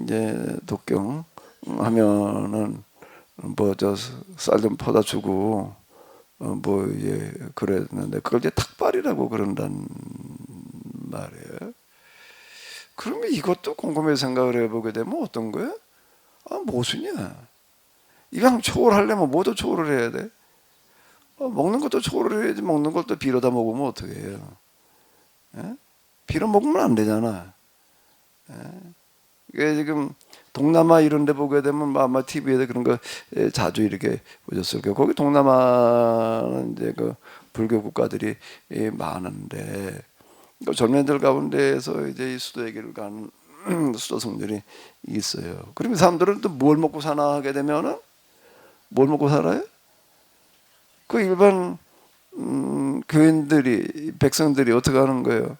이제 독경 하면은 뭐 쌀 좀 퍼다 주고 뭐 이제 그랬는데 그걸 이제 탁발이라고 그런단 말이에요. 그러면 이것도 곰곰이 생각을 해보게 되면 어떤 거야? 모순이야. 이왕 초월하려면 뭐도 초월을 해야 돼? 먹는 것도 초월을 해야지. 먹는 것도 빌어다 먹으면 어떻게 해요? 빌어 먹으면 안 되잖아. 이게 지금 동남아 이런 데 보게 되면 아마 TV에 그런 거 자주 이렇게 보셨을 거예요. 거기 동남아는 이제 불교 국가들이 많은데 젊은 애들 가운데에서 이제 이 수도의 길을 가는 수도승들이 있어요. 그러면 사람들은 또 뭘 먹고 사나 하게 되면은 뭘 먹고 살아요? 일반 교인들이 백성들이 어떻게 하는 거예요?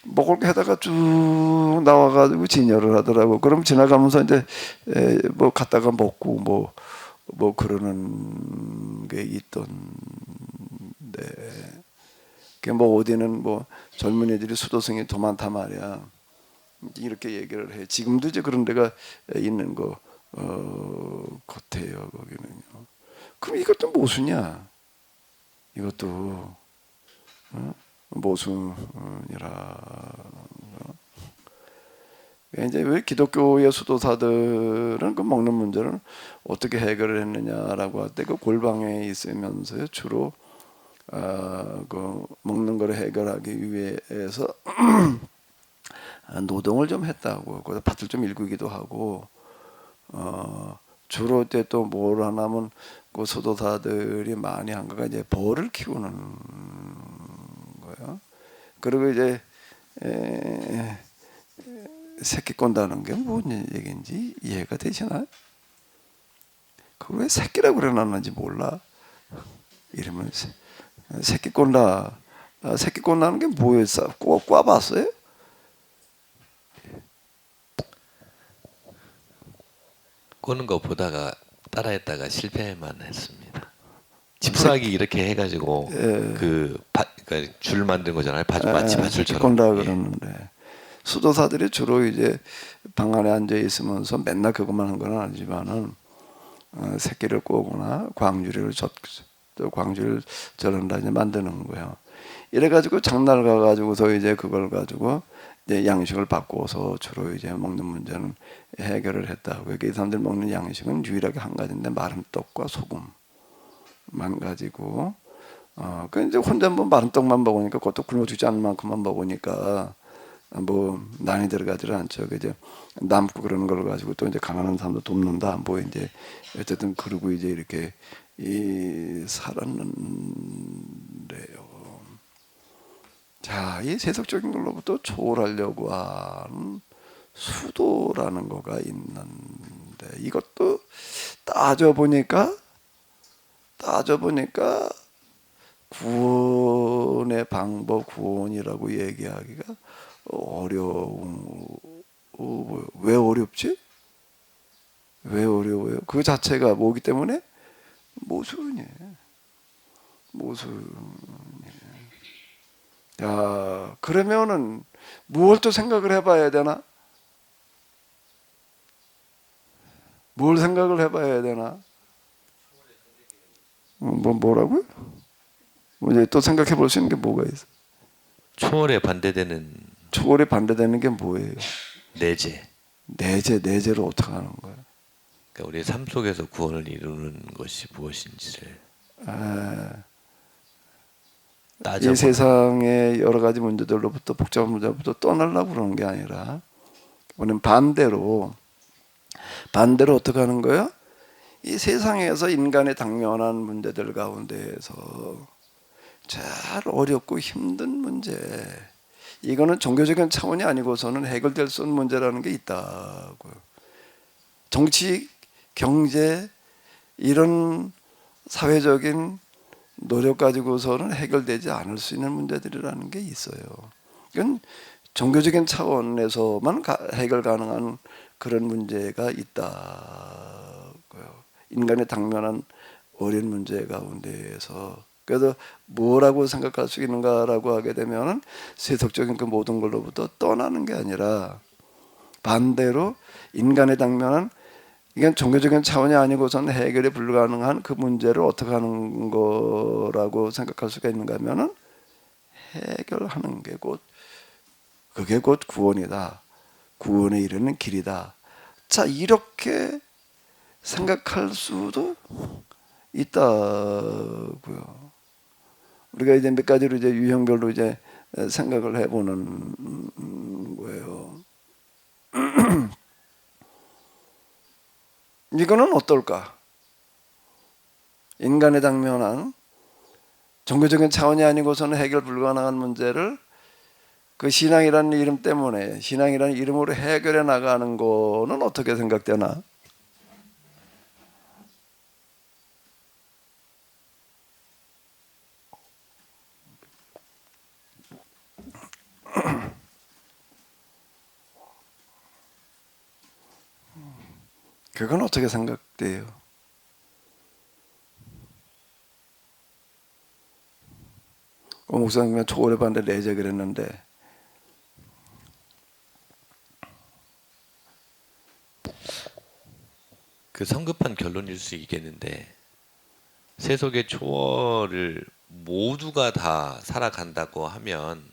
먹을 게 하다가 쭉 나와가지고 진열을 하더라고. 그럼 지나가면서 이제 뭐 갔다가 먹고 뭐 그러는 게 있던데. 뭐 어디는 뭐 젊은이들이 수도승이 더 많단 말이야. 이렇게 얘기를 해. 지금도 이제 그런 데가 있는 거 같아요. 거기는요. 그럼 이것도 모순이야. 이것도 모순이라. 이제 왜 기독교의 수도사들은 먹는 문제를 어떻게 해결을 했느냐라고 할 때 골방에 있으면서 주로 먹는 걸 해결하기 위해서 노동을 좀 했다고. 그래서 밭을 좀 일구기도 하고 주로 때 또 뭘 하냐면 수도사들이 많이 한 거가 이제 벌을 키우는 거예요. 그리고 이제 새끼 꼰다는 게 뭔 얘기인지 이해가 되시나요? 그걸 왜 새끼라고 그래놨는지 몰라. 이러면 새끼 꼰다. 새끼 꼰다는 게 뭐였어? 꽈봤어요? 꼬는 거 보다가 따라했다가 실패만 했습니다. 지푸라기 이렇게 해가지고 그러니까 줄 만든 거잖아요. 마치 새끼 밧줄처럼. 꼰다 그러는데 수도사들이 주로 이제 방 안에 앉아 있으면서 맨날 그것만 한 건 아니지만은 새끼를 꼬거나 광주리를 저런다 이제 만드는 거예요. 이래가지고 장날 가가지고서 이제 그걸 가지고 이제 양식을 바꿔서 주로 이제 먹는 문제는 해결을 했다고. 이 사람들 먹는 양식은 유일하게 한 가지인데 마른 떡과 소금만 가지고. 그 이제 혼자 뭐 마른 떡만 먹으니까 그것도 굶어 죽지 않는 만큼만 먹으니까 뭐 난이 들어가지를 않죠. 이제 남고 그러는 걸 가지고 또 이제 가난한 사람도 돕는다. 뭐 이제 어쨌든 그러고 이제 이렇게 살았는데요. 자, 이 세속적인 걸로부터 초월하려고 하는 수도라는 거가 있는데 이것도 따져보니까 구원의 방법, 구원이라고 얘기하기가 어려운. 왜 어렵지? 왜 어려워요? 그 자체가 뭐기 때문에? 모순이에요. 야, 그러면은 무엇 또 생각을 해봐야 되나? 뭘 생각을 해봐야 되나? 뭐라고요? 이제 또 생각해 볼 수 있는 게 뭐가 있어? 초월에 반대되는 초월에 반대되는 게 뭐예요? 내재. 내재를 어떻게 하는 거야? 그러니까 우리의 삶 속에서 구원을 이루는 것이 무엇인지를 이 세상의 여러 가지 문제들로부터 복잡한 문제로부터 떠나려고 그러는 게 아니라 우리는 반대로 어떻게 하는 거야? 이 세상에서 인간의 당면한 문제들 가운데에서 잘 어렵고 힘든 문제, 이거는 종교적인 차원이 아니고서는 해결될 수 없는 문제라는 게 있다고요. 정치, 경제, 이런 사회적인 노력 가지고서는 해결되지 않을 수 있는 문제들이라는 게 있어요. 이건 종교적인 차원에서만 해결 가능한 그런 문제가 있다고요. 인간의 당면한 어린 문제 가운데에서. 그래서 뭐라고 생각할 수 있는가라고 하게 되면은 세속적인 그 모든 걸로부터 떠나는 게 아니라 반대로 인간의 당면한, 이건 종교적인 차원이 아니고서는 해결이 불가능한 그 문제를 어떻게 하는 거라고 생각할 수가 있는가 하면은 해결하는 게 그게 곧 구원이다. 구원에 이르는 길이다. 자, 이렇게 생각할 수도 있다고요. 우리가 이제 몇 가지로 이제 유형별로 이제 생각을 해보는 거예요. 이거는 어떨까? 인간의 당면한 종교적인 차원이 아니고서는 해결 불가능한 문제를 그 신앙이라는 이름 때문에, 신앙이라는 이름으로 해결해 나가는 거는 어떻게 생각되나? 그건 어떻게 생각돼요? 목사님은 초월해 봤는데 내재 그랬는데 그 성급한 결론일 수 있겠는데 세속의 초월을 모두가 다 살아간다고 하면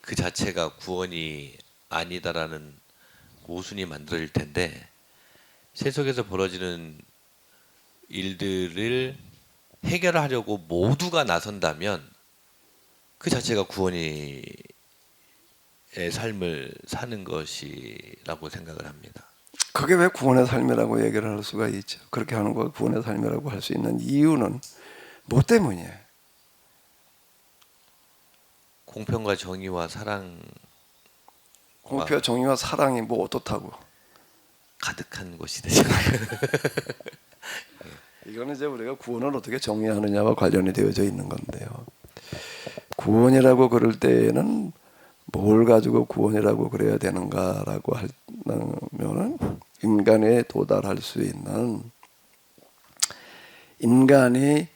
그 자체가 구원이 아니다라는 모순이 만들어질 텐데 세속에서 벌어지는 일들을 해결하려고 모두가 나선다면 그 자체가 구원의 삶을 사는 것이라고 생각을 합니다. 그게 왜 구원의 삶이라고 얘기를 할 수가 있죠? 그렇게 하는 걸 구원의 삶이라고 할 수 있는 이유는 뭐 때문이에요? 공평과 정의와 사랑 공평, 정의와 사랑이 뭐 어떻다고? 가득한 것이 되죠. 이거는 이제 우리가 구원을 어떻게 정의하느냐와 관련이 되어져 있는 건데요. 구원이라고 그럴 때에는 뭘 가지고 구원이라고 그래야 되는가라고 하면은 인간에 도달할 수 있는, 인간이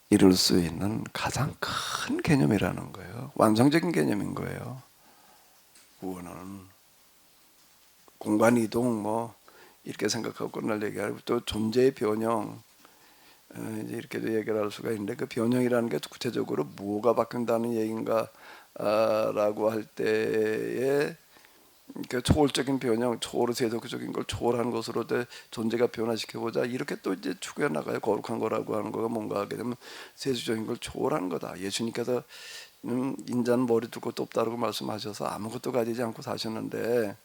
이룰 수 있는 가장 큰 개념이라는 거예요. 완성적인 개념인 거예요. 구원은 공간 이동 뭐 이렇게 생각하고 끝날 얘기하고 또 존재의 변형 이제 이렇게도 얘기를 할 수가 있는데 그 변형이라는 게 구체적으로 뭐가 바뀐다는 얘기인가 라고 할 때에 그 초월적인 변형, 초월 세속적인 걸 초월한 것으로 존재가 변화시켜보자 이렇게 또 이제 추구해 나가요. 거룩한 거라고 하는 거가 뭔가 하게 되면 세속적인 걸 초월한 거다. 예수님께서 인자는 머리 둘 것도 없다라고 말씀하셔서 아무것도 가지지 않고 사셨는데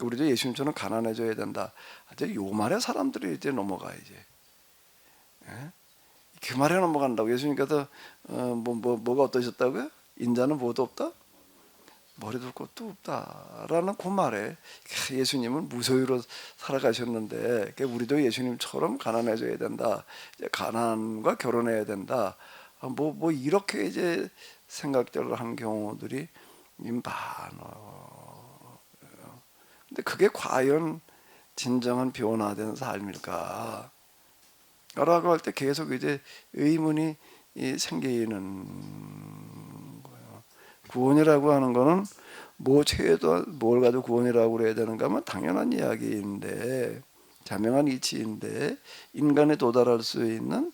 우리도 예수님처럼 가난해져야 된다. 이제 요 말에 사람들이 이제 넘어가야지. 예? 그 말에 넘어간다고. 예수님께서 뭐가 어떠셨다고요? 인자는 뭐도 없다? 머리 둘 것도 없다라는 그 말에 예수님은 무소유로 살아가셨는데 우리도 예수님처럼 가난해져야 된다. 이제 가난과 결혼해야 된다. 뭐 이렇게 이제 생각들을 한 경우들이 많아요. 근데 그게 과연 진정한 변화된 삶일까? 라고 할 때 계속 이제 의문이 생기는 거예요. 구원이라고 하는 거는 뭘 가지고 구원이라고 그래야 되는가 하면 당연한 이야기인데, 자명한 이치인데 인간에 도달할 수 있는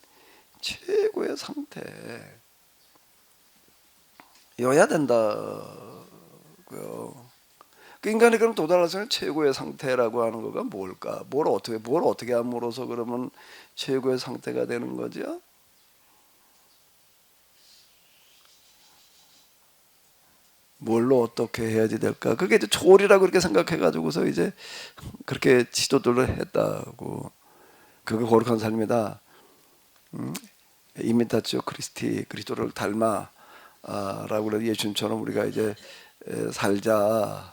최고의 상태여야 된다고요. 그 인간이 그럼 도달할 수 있는 최고의 상태라고 하는 거가 뭘까? 뭘 어떻게 함으로써 그러면 최고의 상태가 되는 거죠? 뭘로 어떻게 해야지 될까? 그게 이제 초월이라고 그렇게 생각해가지고서 이제 그렇게 지도들을 했다고. 그게 거룩한 삶이다. 이미타치오 크리스티, 그리스도를 닮아라고 그래 예수님처럼 우리가 이제 살자.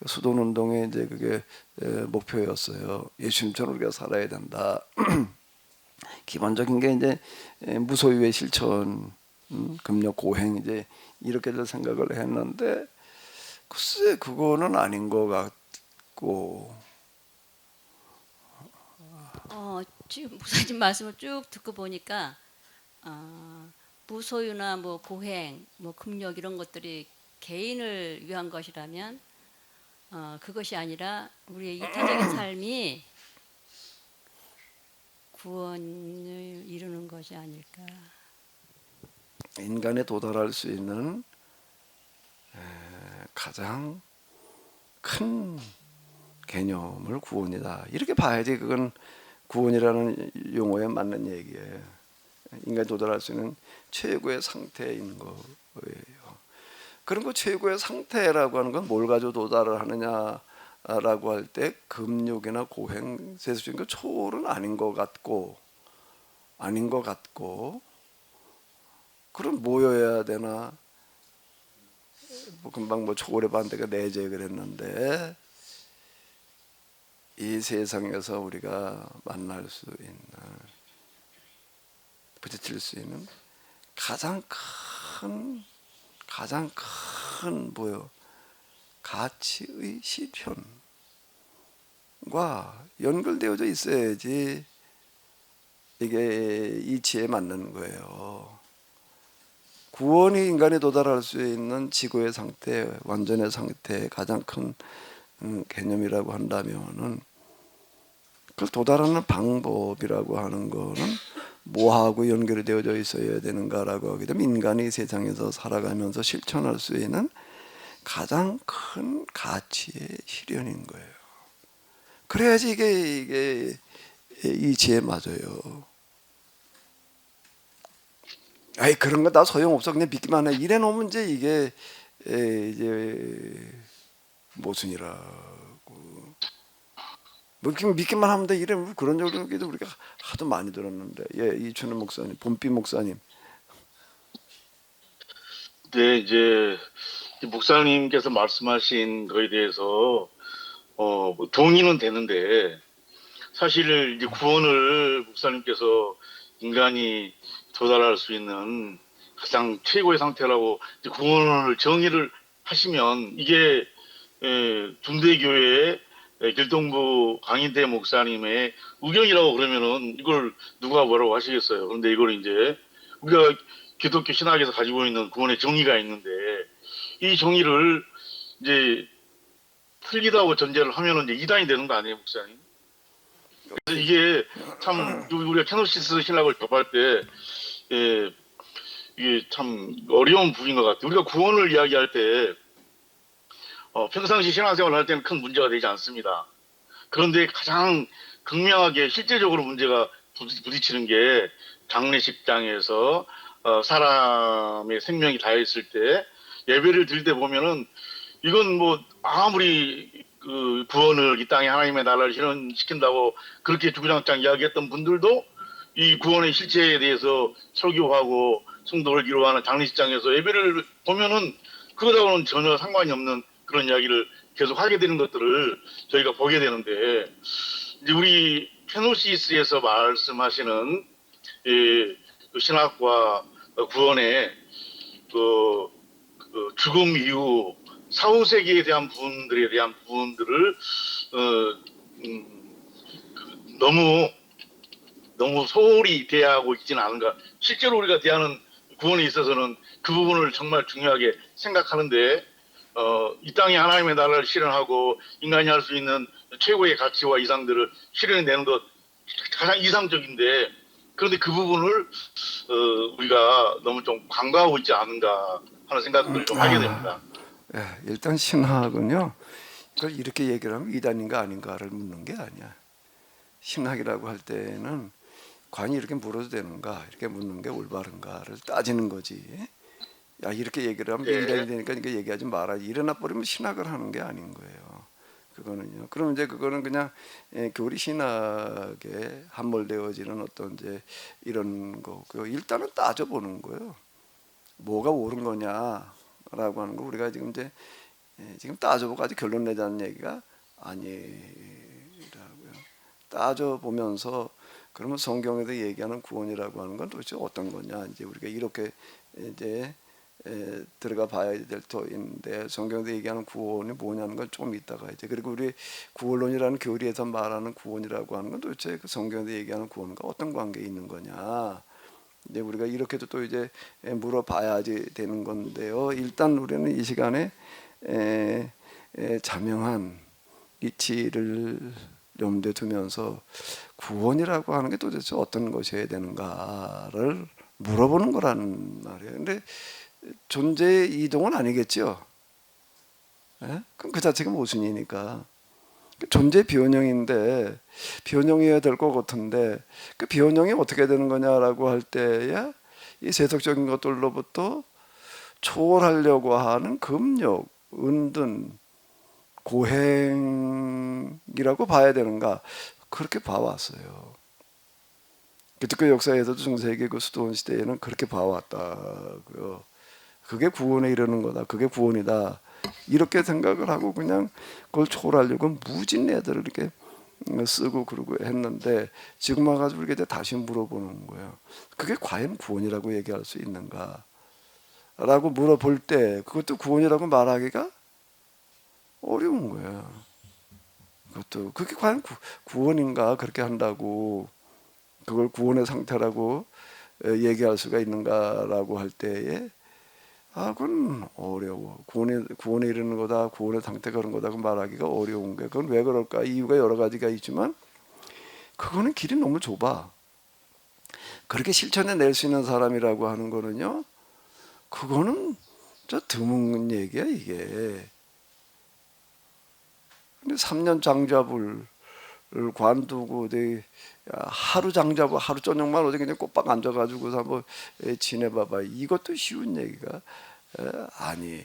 수도운동의 이제 그게 목표였어요. 예수님처럼 우리가 살아야 된다. 기본적인 게 이제 무소유의 실천, 금욕 고행 이제 이렇게들 생각을 했는데 글쎄 그거는 아닌 것 같고. 지금 목사님 말씀을 쭉 듣고 보니까 무소유나 뭐 고행, 뭐 금욕 이런 것들이 개인을 위한 것이라면 그것이 아니라 우리의 이타적인 삶이 구원을 이루는 것이 아닐까. 인간에 도달할 수 있는 가장 큰 개념을 구원이다. 이렇게 봐야지 그건 구원이라는 용어에 맞는 얘기예요. 인간이 도달할 수 있는 최고의 상태인 거예요. 그런 거 최고의 상태라고 하는 건 뭘 가지고 도달을 하느냐라고 할 때 금욕이나 고행, 세수적인 거 초월은 아닌 것 같고 그럼 뭐여야 되나? 뭐 금방 뭐 초월의 반대가 내재 그랬는데 이 세상에서 우리가 만날 수 있는 부딪힐 수 있는 가장 큰 뭐요 가치의 실현과 연결되어져 있어야지 이게 이치에 맞는 거예요. 구원이 인간이 도달할 수 있는 지구의 상태, 완전의 상태의 가장 큰 개념이라고 한다면은 그걸 도달하는 방법이라고 하는 거는 뭐하고 연결이 되어져 있어야 되는가라고 하게 되면 인간이 세상에서 살아가면서 실천할 수 있는 가장 큰 가치의 실현인 거예요. 그래야지 이게 이치에 맞아요. 아이 그런 거 다 소용없어. 그냥 믿기만 해. 이래 놓으면 이제 이게 이제 모순이라고. 뭐 믿기만 하면 돼. 이래 그런 얘기도 우리가 하도 많이 들었는데. 예, 이춘우 목사님, 봄비 목사님. 네, 이제 목사님께서 말씀하신 거에 대해서 뭐 동의는 되는데 사실 이제 구원을 목사님께서 인간이 도달할 수 있는 가장 최고의 상태라고 이제 구원을 정의를 하시면 이게 중대교회 길동부 강인태 목사님의 의견이라고 그러면은 이걸 누가 뭐라고 하시겠어요. 그런데 이걸 이제 우리가 기독교 신학에서 가지고 있는 구원의 정의가 있는데 이 정의를 이제 틀리다고 전제를 하면은 이제 이단이 되는 거 아니에요, 목사님? 그래서 이게 참 우리가 케노시스 신학을 접할 때 이게 참 어려운 부분인 것 같아요. 우리가 구원을 이야기할 때 평상시 신앙생활을 할 때는 큰 문제가 되지 않습니다. 그런데 가장 극명하게 실제적으로 문제가 부딪히는 게 장례식장에서 사람의 생명이 닿여 있을 때 예배를 드릴 때 보면은 이건 뭐 아무리 그 구원을 이 땅에 하나님의 나라를 실현시킨다고 그렇게 주구장창 이야기했던 분들도 이 구원의 실체에 대해서 설교하고 성도를 위로하는 장례식장에서 예배를 보면은 그거하고는 전혀 상관이 없는 그런 이야기를 계속 하게 되는 것들을 저희가 보게 되는데 이제 우리 페노시스에서 말씀하시는 그 신학과 구원의 그 죽음 이후 사후 세계에 대한 부분들을 너무 소홀히 대하고 있지는 않은가. 실제로 우리가 대하는 구원에 있어서는 그 부분을 정말 중요하게 생각하는데 이 땅에 하나님의 나라를 실현하고 인간이 할 수 있는 최고의 가치와 이상들을 실현해내는 것 가장 이상적인데 그런데 그 부분을 우리가 너무 좀 간과하고 있지 않은가 하는 생각들을 좀 하게 됩니다. 예, 일단 신학은요. 그걸 이렇게 얘기를 하면 이단인가 아닌가를 묻는 게 아니야. 신학이라고 할 때는 관이 이렇게 물어도 되는가 이렇게 묻는 게 올바른가를 따지는 거지. 야 이렇게 얘기를 하면 이단이 되니까 이렇게 얘기하지 마라. 일어나 버리면 신학을 하는 게 아닌 거예요. 그거는요. 그럼 이제 그거는 그냥 교리 신학에 함몰되어지는 어떤 이제 이런 거고요. 일단은 따져보는 거예요. 뭐가 옳은 거냐라고 하는 거 우리가 지금 이제 지금 따져보고 아직 결론 내자는 얘기가 아니라고요. 따져보면서 그러면 성경에서 얘기하는 구원이라고 하는 건 도대체 어떤 거냐? 이제 우리가 이렇게 이제 들어가 봐야 될 터인데, 성경에서 얘기하는 구원이 뭐냐는 건 좀 이따가 이제, 그리고 우리 구원론이라는 교리에서 말하는 구원이라고 하는 건 도대체 그 성경에서 얘기하는 구원과 어떤 관계에 있는 거냐? 이제 우리가 이렇게도 또 이제 물어봐야지 되는 건데요. 일단 우리는 이 시간에 자명한 이치를 염두에 두면서 구원이라고 하는 게 도대체 어떤 것이어야 되는가를 물어보는 거라는 말이에요. 근데 존재의 이동은 아니겠죠. 예? 그럼 그 자체가 모순이니까. 존재 비원형인데, 비원형이어야 될 것 같은데, 그 비원형이 어떻게 되는 거냐라고 할 때야 이 세속적인 것들로부터 초월하려고 하는 금욕, 은둔, 고행이라고 봐야 되는가? 그렇게 봐왔어요. 기독교 역사에서도 중세기 그 수도원 시대에는 그렇게 봐왔다고요. 그게 구원에 이르는 거다. 그게 구원이다. 이렇게 생각을 하고 그냥 그걸 초월하려고 무진 애들을 이렇게 쓰고 그러고 했는데, 지금 와가지고 이렇게 다시 물어보는 거예요. 그게 과연 구원이라고 얘기할 수 있는가? 라고 물어볼 때 그것도 구원이라고 말하기가 어려운 거예요. 그것도 그게 과연 구원인가? 그렇게 한다고 그걸 구원의 상태라고 얘기할 수가 있는가라고 할 때에 그건 어려워. 구원에 이르는 거다, 구원의 상태가 그런 거다, 그 말하기가 어려운 게, 그건 왜 그럴까? 이유가 여러 가지가 있지만 그거는 길이 너무 좁아. 그렇게 실천해 낼 수 있는 사람이라고 하는 거는요, 그거는 저 드문 얘기야 이게. 근데 3년 장잡을 관두고 어디 하루 장잡고 하루 저녁만 어디 그냥 꼬박 앉아가지고서 한번 지내봐봐. 이것도 쉬운 얘기가 아니라고.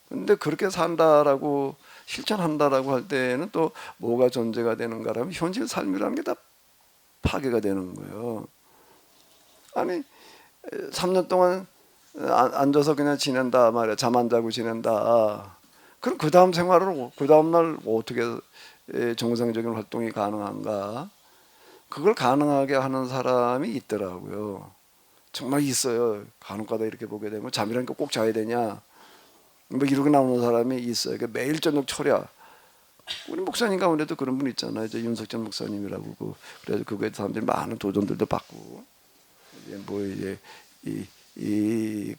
근데 그렇게 산다라고 실천한다라고 할 때는 또 뭐가 존재가 되는가라면 현실 삶이라는 게 다 파괴가 되는 거예요. 아니 3년 동안 앉아서 그냥 지낸다 말이야. 잠 안 자고 지낸다. 그럼 그 다음 생활을 그 다음 날 어떻게 정상적인 활동이 가능한가? 그걸 가능하게 하는 사람이 있더라고요. 정말 있어요. 간혹가다 이렇게 보게 되면 잠이라니까 꼭 자야 되냐? 뭐 이러고 나오는 사람이 있어요. 그러니까 매일 저녁 철야. 우리 목사님 가운데도 그런 분 있잖아요. 이제 윤석전 목사님이라고. 그래서 그거에 사람들이 많은 도전들도 받고 이제 뭐 이제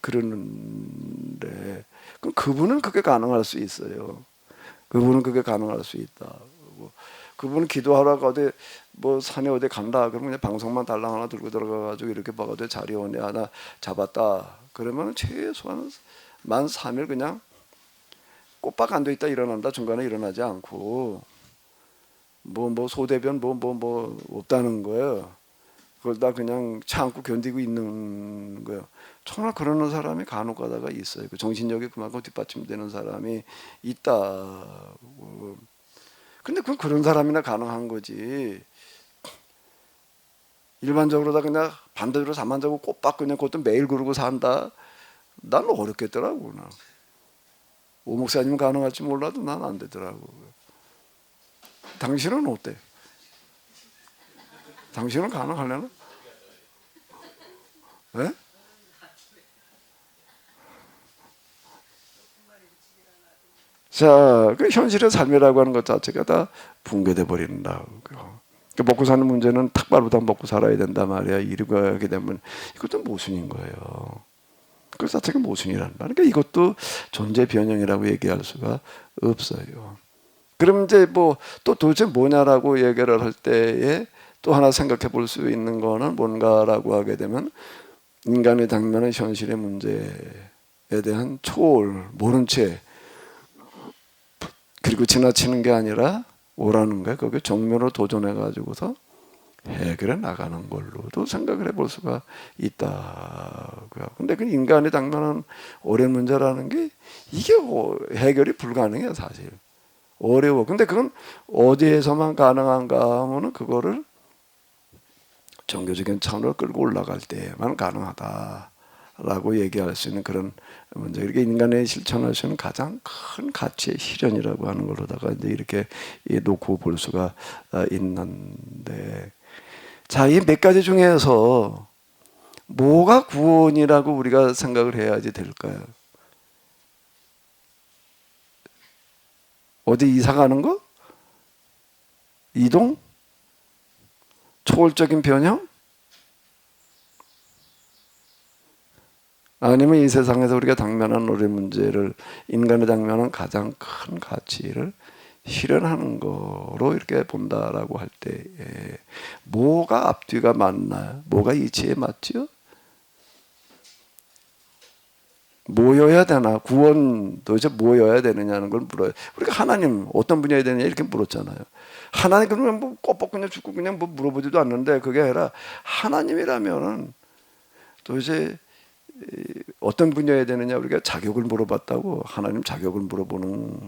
그러는데, 그럼 그분은 그게 가능할 수 있어요. 그분은 그게 가능할 수 있다. 그분은 기도하러 어디 뭐 산에 어디 간다. 그러면 그냥 방송만 달랑 하나 들고 들어가가지고 이렇게 봐가지고 자리 오네 하나 잡았다. 그러면 최소한 만 3일 그냥 꼬박 앉아 있다 일어난다. 중간에 일어나지 않고 뭐 소대변 뭐 없다는 거예요. 그걸 다 그냥 참고 견디고 있는 거예요. 정말 그러는 사람이 간혹 가다가 있어요. 그 정신력이 그만큼 뒷받침되는 사람이 있다고. 근데 그건 그런 사람이나 가능한 거지. 일반적으로 다 그냥 반대로 잠 안 자고 꼬박 그냥 그것도 매일 그러고 산다. 난 어렵겠더라고. 오 목사님 가능할지 몰라도 난 안 되더라고. 당신은 어때? 당신은 가능하려나? 네? 자, 그 현실의 삶이라고 하는 것 자체가 다 붕괴돼 버린다고. 먹고 사는 문제는 탁발보다 먹고 살아야 된단 말이야. 이러고 하게 되면 이것도 모순인 거예요. 그 자체가 모순이란다. 그러니까 이것도 존재 변형이라고 얘기할 수가 없어요. 그럼 이제 뭐 또 도대체 뭐냐라고 얘기를 할 때에 또 하나 생각해 볼 수 있는 거는 뭔가라고 하게 되면, 인간의 당면한 현실의 문제에 대한 초월, 모른 채, 그리고 지나치는 게 아니라 오라는 거야. 거기에 정면으로 도전해 가지고서 해결해 나가는 걸로도 생각을 해볼 수가 있다고요. 근데 그 인간의 당면한 어려운 문제라는 게 이게 해결이 불가능해요, 사실. 어려워. 근데 그건 어디에서만 가능한가 하면은 그거를 종교적인 차원으로 끌고 올라갈 때만 가능하다라고 라고 얘기할 수 있는 그런 문제. 이렇게 인간의 실천할 수 있는 가장 큰 가치의 실현이라고 하는 걸로다가 이제 이렇게 놓고 볼 수가 있는데, 자, 이 몇 가지 중에서 뭐가 구원이라고 우리가 생각을 해야지 될까요? 어디 이사 가는 거? 이동? 초월적인 변형? 아니면 이 세상에서 우리가 당면한 우리 문제를, 인간이 당면한 가장 큰 가치를 실현하는 거로 이렇게 본다라고 할 때 뭐가 앞뒤가 맞나요? 뭐가 이치에 맞지요? 뭐여야 되나? 구원 도대체 뭐여야 되느냐는 걸 물어요. 우리가 하나님 어떤 분야에 되느냐 이렇게 물었잖아요. 하나님 그러면 뭐 껍벅 그냥 죽고 그냥 뭐 물어보지도 않는데, 그게 아니라 하나님이라면은 도대체 어떤 분야에 되느냐, 우리가 자격을 물어봤다고. 하나님 자격을 물어보는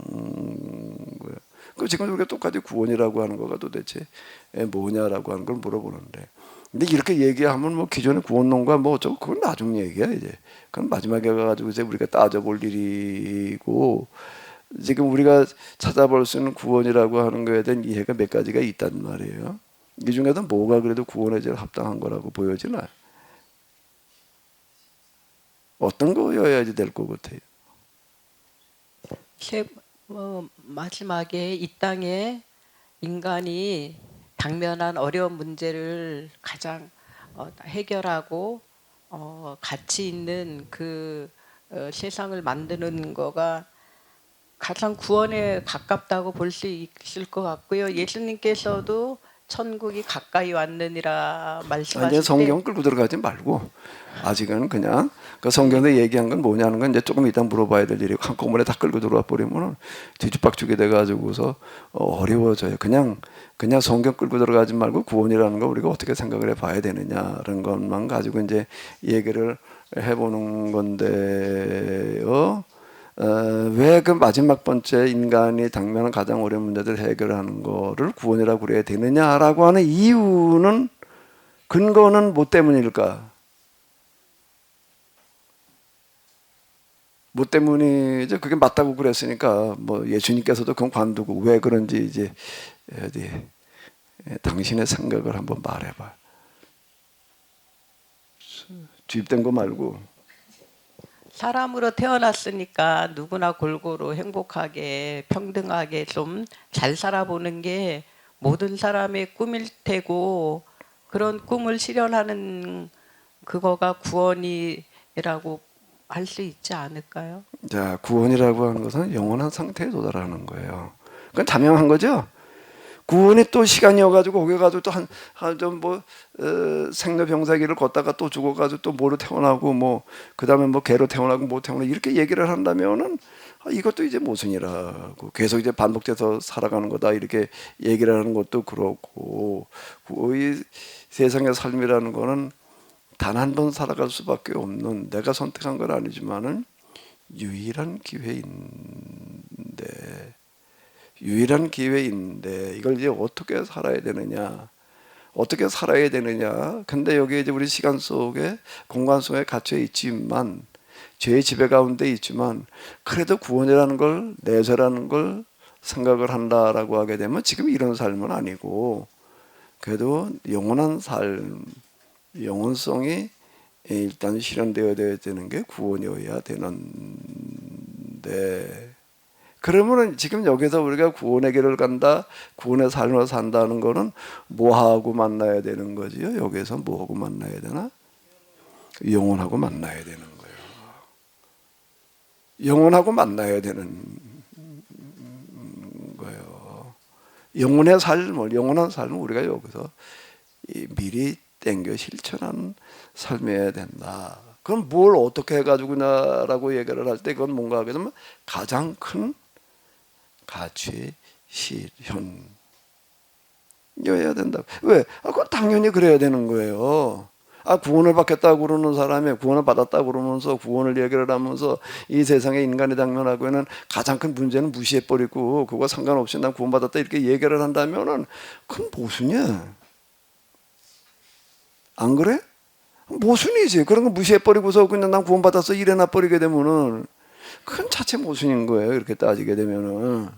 거예요. 그 지금 우리가 똑같이 구원이라고 하는 거가 도대체 뭐냐라고 하는 걸 물어보는데, 근데 이렇게 얘기하면 뭐 기존의 구원론과 뭐 어쩌고 그건 나중 얘기야. 이제 그건 마지막에 가가지고 이제 우리가 따져볼 일이고, 지금 우리가 찾아볼 수 있는 구원이라고 하는 거에 대한 이해가 몇 가지가 있단 말이에요. 이 중에서 뭐가 그래도 구원에 제일 합당한 거라고 보여지나요? 어떤 거여야지 될 것 같아요? 마지막에 이 땅에 인간이 당면한 어려운 문제를 가장 해결하고 가치 있는 그 세상을 만드는 거가 가장 구원에 가깝다고 볼 수 있을 것 같고요. 예수님께서도 천국이 가까이 왔느니라 이제 말씀하실 때 성경 끌고 들어가지 말고 아직은 그냥 그 성경에 얘기한 건 뭐냐는 건 이제 조금 이따 물어봐야 될 일이고, 한꺼번에 다 끌고 들어와 버리면 뒤죽박죽이 돼가지고서 어려워져요. 그냥 성경 끌고 들어가지 말고 구원이라는 거 우리가 어떻게 생각을 해봐야 되느냐라는 것만 가지고 이제 얘기를 해보는 건데요. 왜 그 마지막 번째 인간이 당면한 가장 어려운 문제들을 해결하는 거를 구원이라고 그래야 되느냐라고 하는 이유는, 근거는 뭐 때문일까? 뭐 때문이죠? 그게 맞다고 그랬으니까 뭐 예수님께서도 그건 관두고 왜 그런지 이제 어디 당신의 생각을 한번 말해봐. 주입된 거 말고. 사람으로 태어났으니까 누구나 골고루 행복하게 평등하게 좀 잘 살아보는 게 모든 사람의 꿈일 테고, 그런 꿈을 실현하는 그거가 구원이라고 할 수 있지 않을까요? 자, 구원이라고 하는 것은 영원한 상태에 도달하는 거예요. 그건 자명한 거죠. 구원이 또 시간이어가지고 거기 가지고 또 한좀뭐 생로병사기를 걷다가 또 죽어가지고 또 뭐로 태어나고 뭐 그다음에 뭐 개로 태어나고 뭐 태어나 이렇게 얘기를 한다면은 이것도 이제 모순이라고, 계속 이제 반복돼서 살아가는 거다 이렇게 얘기를 하는 것도 그렇고, 이 세상의 삶이라는 거는 단 한 번 살아갈 수밖에 없는, 내가 선택한 건 아니지만은 유일한 기회인데 이걸 이제 어떻게 살아야 되느냐, 근데 여기 이제 우리 시간 속에, 공간 속에 갇혀 있지만, 죄의 지배 가운데 있지만, 그래도 구원이라는 걸, 내세라는 걸 생각을 한다라고 하게 되면 지금 이런 삶은 아니고, 그래도 영원한 삶, 영원성이 일단 실현되어야 되는 게 구원이어야 되는데, 그러면은 지금 여기서 우리가 구원의 길을 간다, 구원의 삶을 산다는 거는 뭐하고 만나야 되는 거지요? 여기서 뭐하고 만나야 되나? 영혼하고 만나야 되는 거예요. 영혼하고 만나야 되는 거예요. 영혼한 삶을 우리가 여기서 미리 땡겨 실천하는 삶이어야 된다. 그럼 뭘 어떻게 해가지고냐라고 얘기를 할 때, 그건 뭔가 하게 되면 가장 큰 가치 실현이어야 된다. 왜? 그건 당연히 그래야 되는 거예요. 구원을 받겠다고 그러는 사람이 구원을 받았다고 그러면서 구원을 얘기를 하면서 이 세상에 인간이 당면하고 있는 가장 큰 문제는 무시해버리고 그거 상관없이 난 구원받았다 이렇게 얘기를 한다면은 그건 모순이야. 안 그래? 모순이지. 그런 거 무시해버리고서 그냥 난 구원받아서 일해나 버리게 되면은 큰 자체 모순인 거예요. 이렇게 따지게 되면은.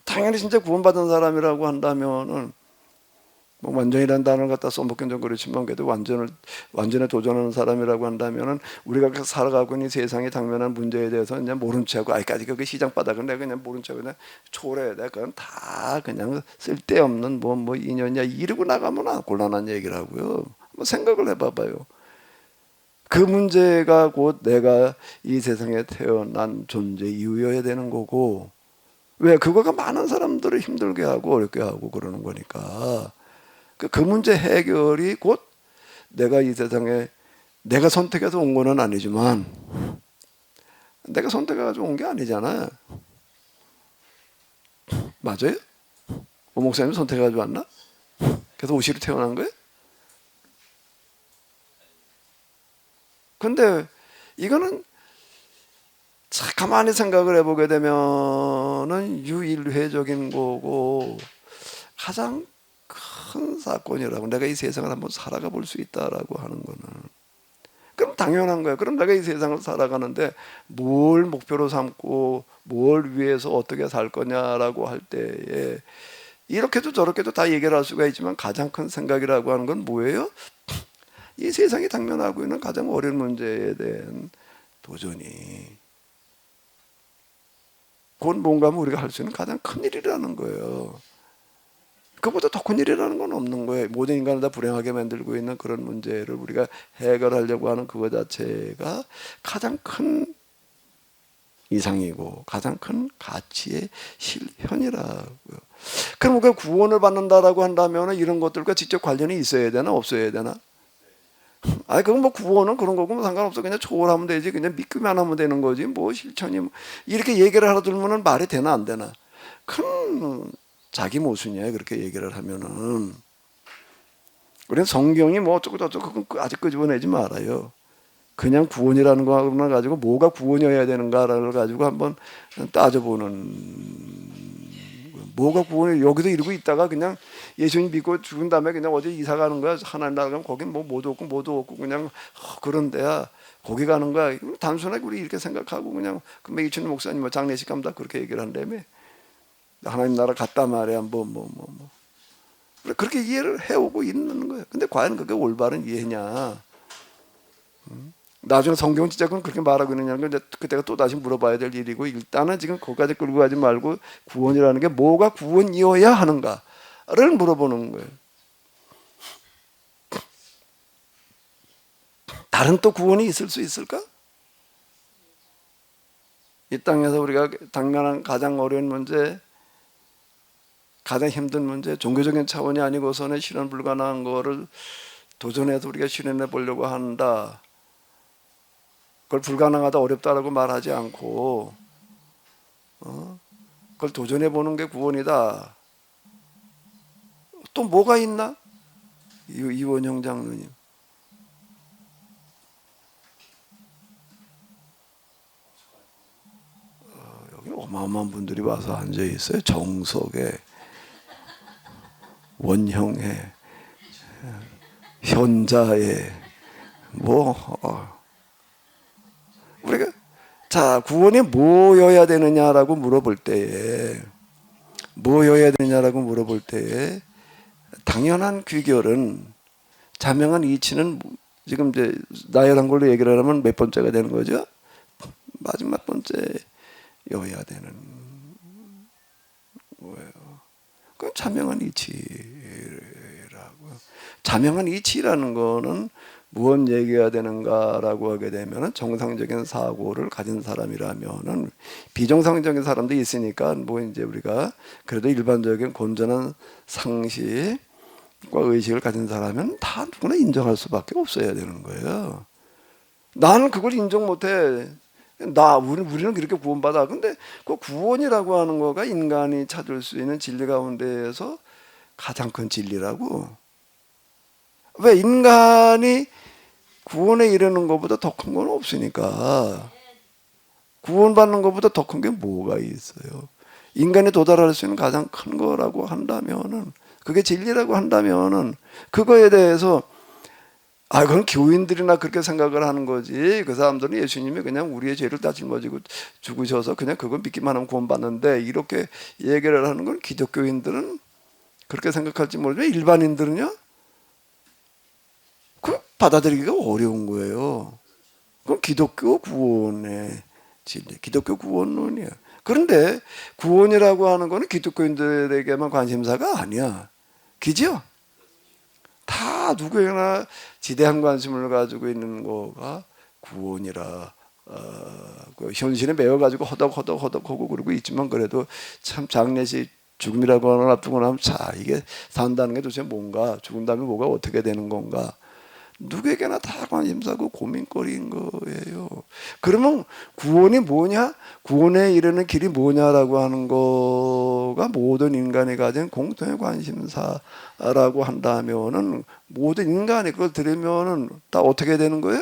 당연히 진짜 구원받은 사람이라고 한다면은 뭐 완전이라는 단어를 갖다 써먹긴 좀 그렇지만 그래도 완전에 도전하는 사람이라고 한다면은 우리가 살아가고 있는 세상에 당면한 문제에 대해서 그냥 모른 척하고 아이까지 그 시장 바닥은 내가 그냥 모른 척 그냥 초래해. 내가 그건 다 그냥 쓸데없는 뭐 인연이야 이러고 나가면 곤란한 얘기를 하고요. 뭐 생각을 해봐봐요. 그 문제가 곧 내가 이 세상에 태어난 존재 이유여야 되는 거고 왜 그거가 많은 사람들을 힘들게 하고 어렵게 하고 그러는 거니까 그 문제 해결이 곧 내가 이 세상에 내가 선택해서 온 거는 아니지만 내가 선택해서 온 게 아니잖아. 맞아요? 오 목사님 선택해가지고 왔나? 그래서 오시로 태어난 거예요? 근데 이거는 가만히 생각을 해보게 되면은 유일회적인 거고 가장 큰 사건이라고 내가 이 세상을 한번 살아가 볼 수 있다라고 하는 거는 그럼 당연한 거야. 그럼 내가 이 세상을 살아가는데 뭘 목표로 삼고 뭘 위해서 어떻게 살 거냐라고 할 때에 이렇게도 저렇게도 다 얘기를 할 수가 있지만 가장 큰 생각이라고 하는 건 뭐예요? 이 세상이 당면하고 있는 가장 어려운 문제에 대한 도전이 곧 뭔가 하면 우리가 할 수 있는 가장 큰 일이라는 거예요. 그보다 더 큰 일이라는 건 없는 거예요. 모든 인간을 다 불행하게 만들고 있는 그런 문제를 우리가 해결하려고 하는 그거 자체가 가장 큰 이상이고 가장 큰 가치의 실현이라고요. 그럼 우리가 구원을 받는다라고 한다면 이런 것들과 직접 관련이 있어야 되나 없어야 되나? 아니 그건 뭐 구원은 그런 거고 뭐 상관없어. 그냥 초월하면 되지. 그냥 믿기만 하면 되는 거지. 뭐 실천이 이렇게 얘기를 하러 들면은 말이 되나 안 되나? 큰 자기 모순이야 그렇게 얘기를 하면은. 우리는 성경이 뭐 어쩌고 저쩌고 그건 아직 끄집어내지 말아요. 그냥 구원이라는 거만 가지고 뭐가 구원이어야 되는가를 가지고 한번 따져보는. 뭐가 구원이 여기도 이러고 있다가 그냥 예수님 믿고 죽은 다음에 그냥 어디 이사 가는 거야. 하나님 나라 가면 거긴 뭐 뭐도 없고 그냥 그런 데야. 거기 가는 거야. 단순하게 우리 이렇게 생각하고 그냥 금방 이춘희 목사님 뭐 장례식 가면 다 그렇게 얘기를 한다며. 하나님 나라 갔다 말이야. 그렇게 이해를 해오고 있는 거예요. 근데 과연 그게 올바른 이해냐? 나중에 성경은 진짜 그렇게 말하고 있느냐는 건 그때가 또 다시 물어봐야 될 일이고 일단은 지금 거기까지 끌고 가지 말고 구원이라는 게 뭐가 구원이어야 하는가를 물어보는 거예요. 다른 또 구원이 있을 수 있을까? 이 땅에서 우리가 당면한 가장 어려운 문제, 가장 힘든 문제, 종교적인 차원이 아니고서는 실현 불가능한 거를 도전해서 우리가 실현해 보려고 한다. 그걸 불가능하다 어렵다라고 말하지 않고 그걸 도전해 보는 게 구원이다. 또 뭐가 있나? 이원영 장로님. 여기 어마어마한 분들이 와서 앉아 있어요. 정석에, 원형에, 현자에, 우리가 자 구원이 뭐여야 되느냐라고 물어볼 때에 당연한 귀결은 자명한 이치는 지금 이제 나열한 걸로 얘기를 하면 몇 번째가 되는 거죠? 마지막 번째여야 되는 거예요. 그건 자명한 이치라고. 자명한 이치라는 거는 무엇 얘기해야 되는가라고 하게 되면은 정상적인 사고를 가진 사람이라면은 비정상적인 사람도 있으니까 뭐 이제 우리가 그래도 일반적인 건전한 상식과 의식을 가진 사람은 다 누구나 인정할 수밖에 없어야 되는 거예요. 나는 그걸 인정 못해. 우리는 그렇게 구원받아. 근데 그 구원이라고 하는 거가 인간이 찾을 수 있는 진리 가운데에서 가장 큰 진리라고. 왜 인간이 구원에 이르는 것보다 더 큰 건 없으니까. 구원받는 것보다 더 큰 게 뭐가 있어요? 인간이 도달할 수 있는 가장 큰 거라고 한다면은 그게 진리라고 한다면은 그거에 대해서 아, 그건 교인들이나 그렇게 생각을 하는 거지. 그 사람들은 예수님이 그냥 우리의 죄를 다 짊어지고 죽으셔서 그냥 그걸 믿기만 하면 구원받는데, 이렇게 얘기를 하는 건 기독교인들은 그렇게 생각할지 모르지만 일반인들은요, 그 받아들이기가 어려운 거예요. 그건 기독교 구원의 진리, 기독교 구원론이야. 그런데 구원이라고 하는 거는 기독교인들에게만 관심사가 아니야. 그죠? 다 누구에게나 지대한 관심을 가지고 있는 거가 구원이라, 그 현실에 매여가지고 허덕허덕하고 그러고 있지만, 그래도 참 장례식, 죽음이라고 하는 앞두고 나면, 자, 이게 산다는 게 도대체 뭔가, 죽은 다음에 뭐가 어떻게 되는 건가, 누구에게나 다 관심사고 고민거리인 거예요. 그러면 구원이 뭐냐? 구원에 이르는 길이 뭐냐라고 하는 거가 모든 인간이 가진 공통의 관심사라고 한다면은, 모든 인간이 그걸 들으면은 다 어떻게 되는 거예요?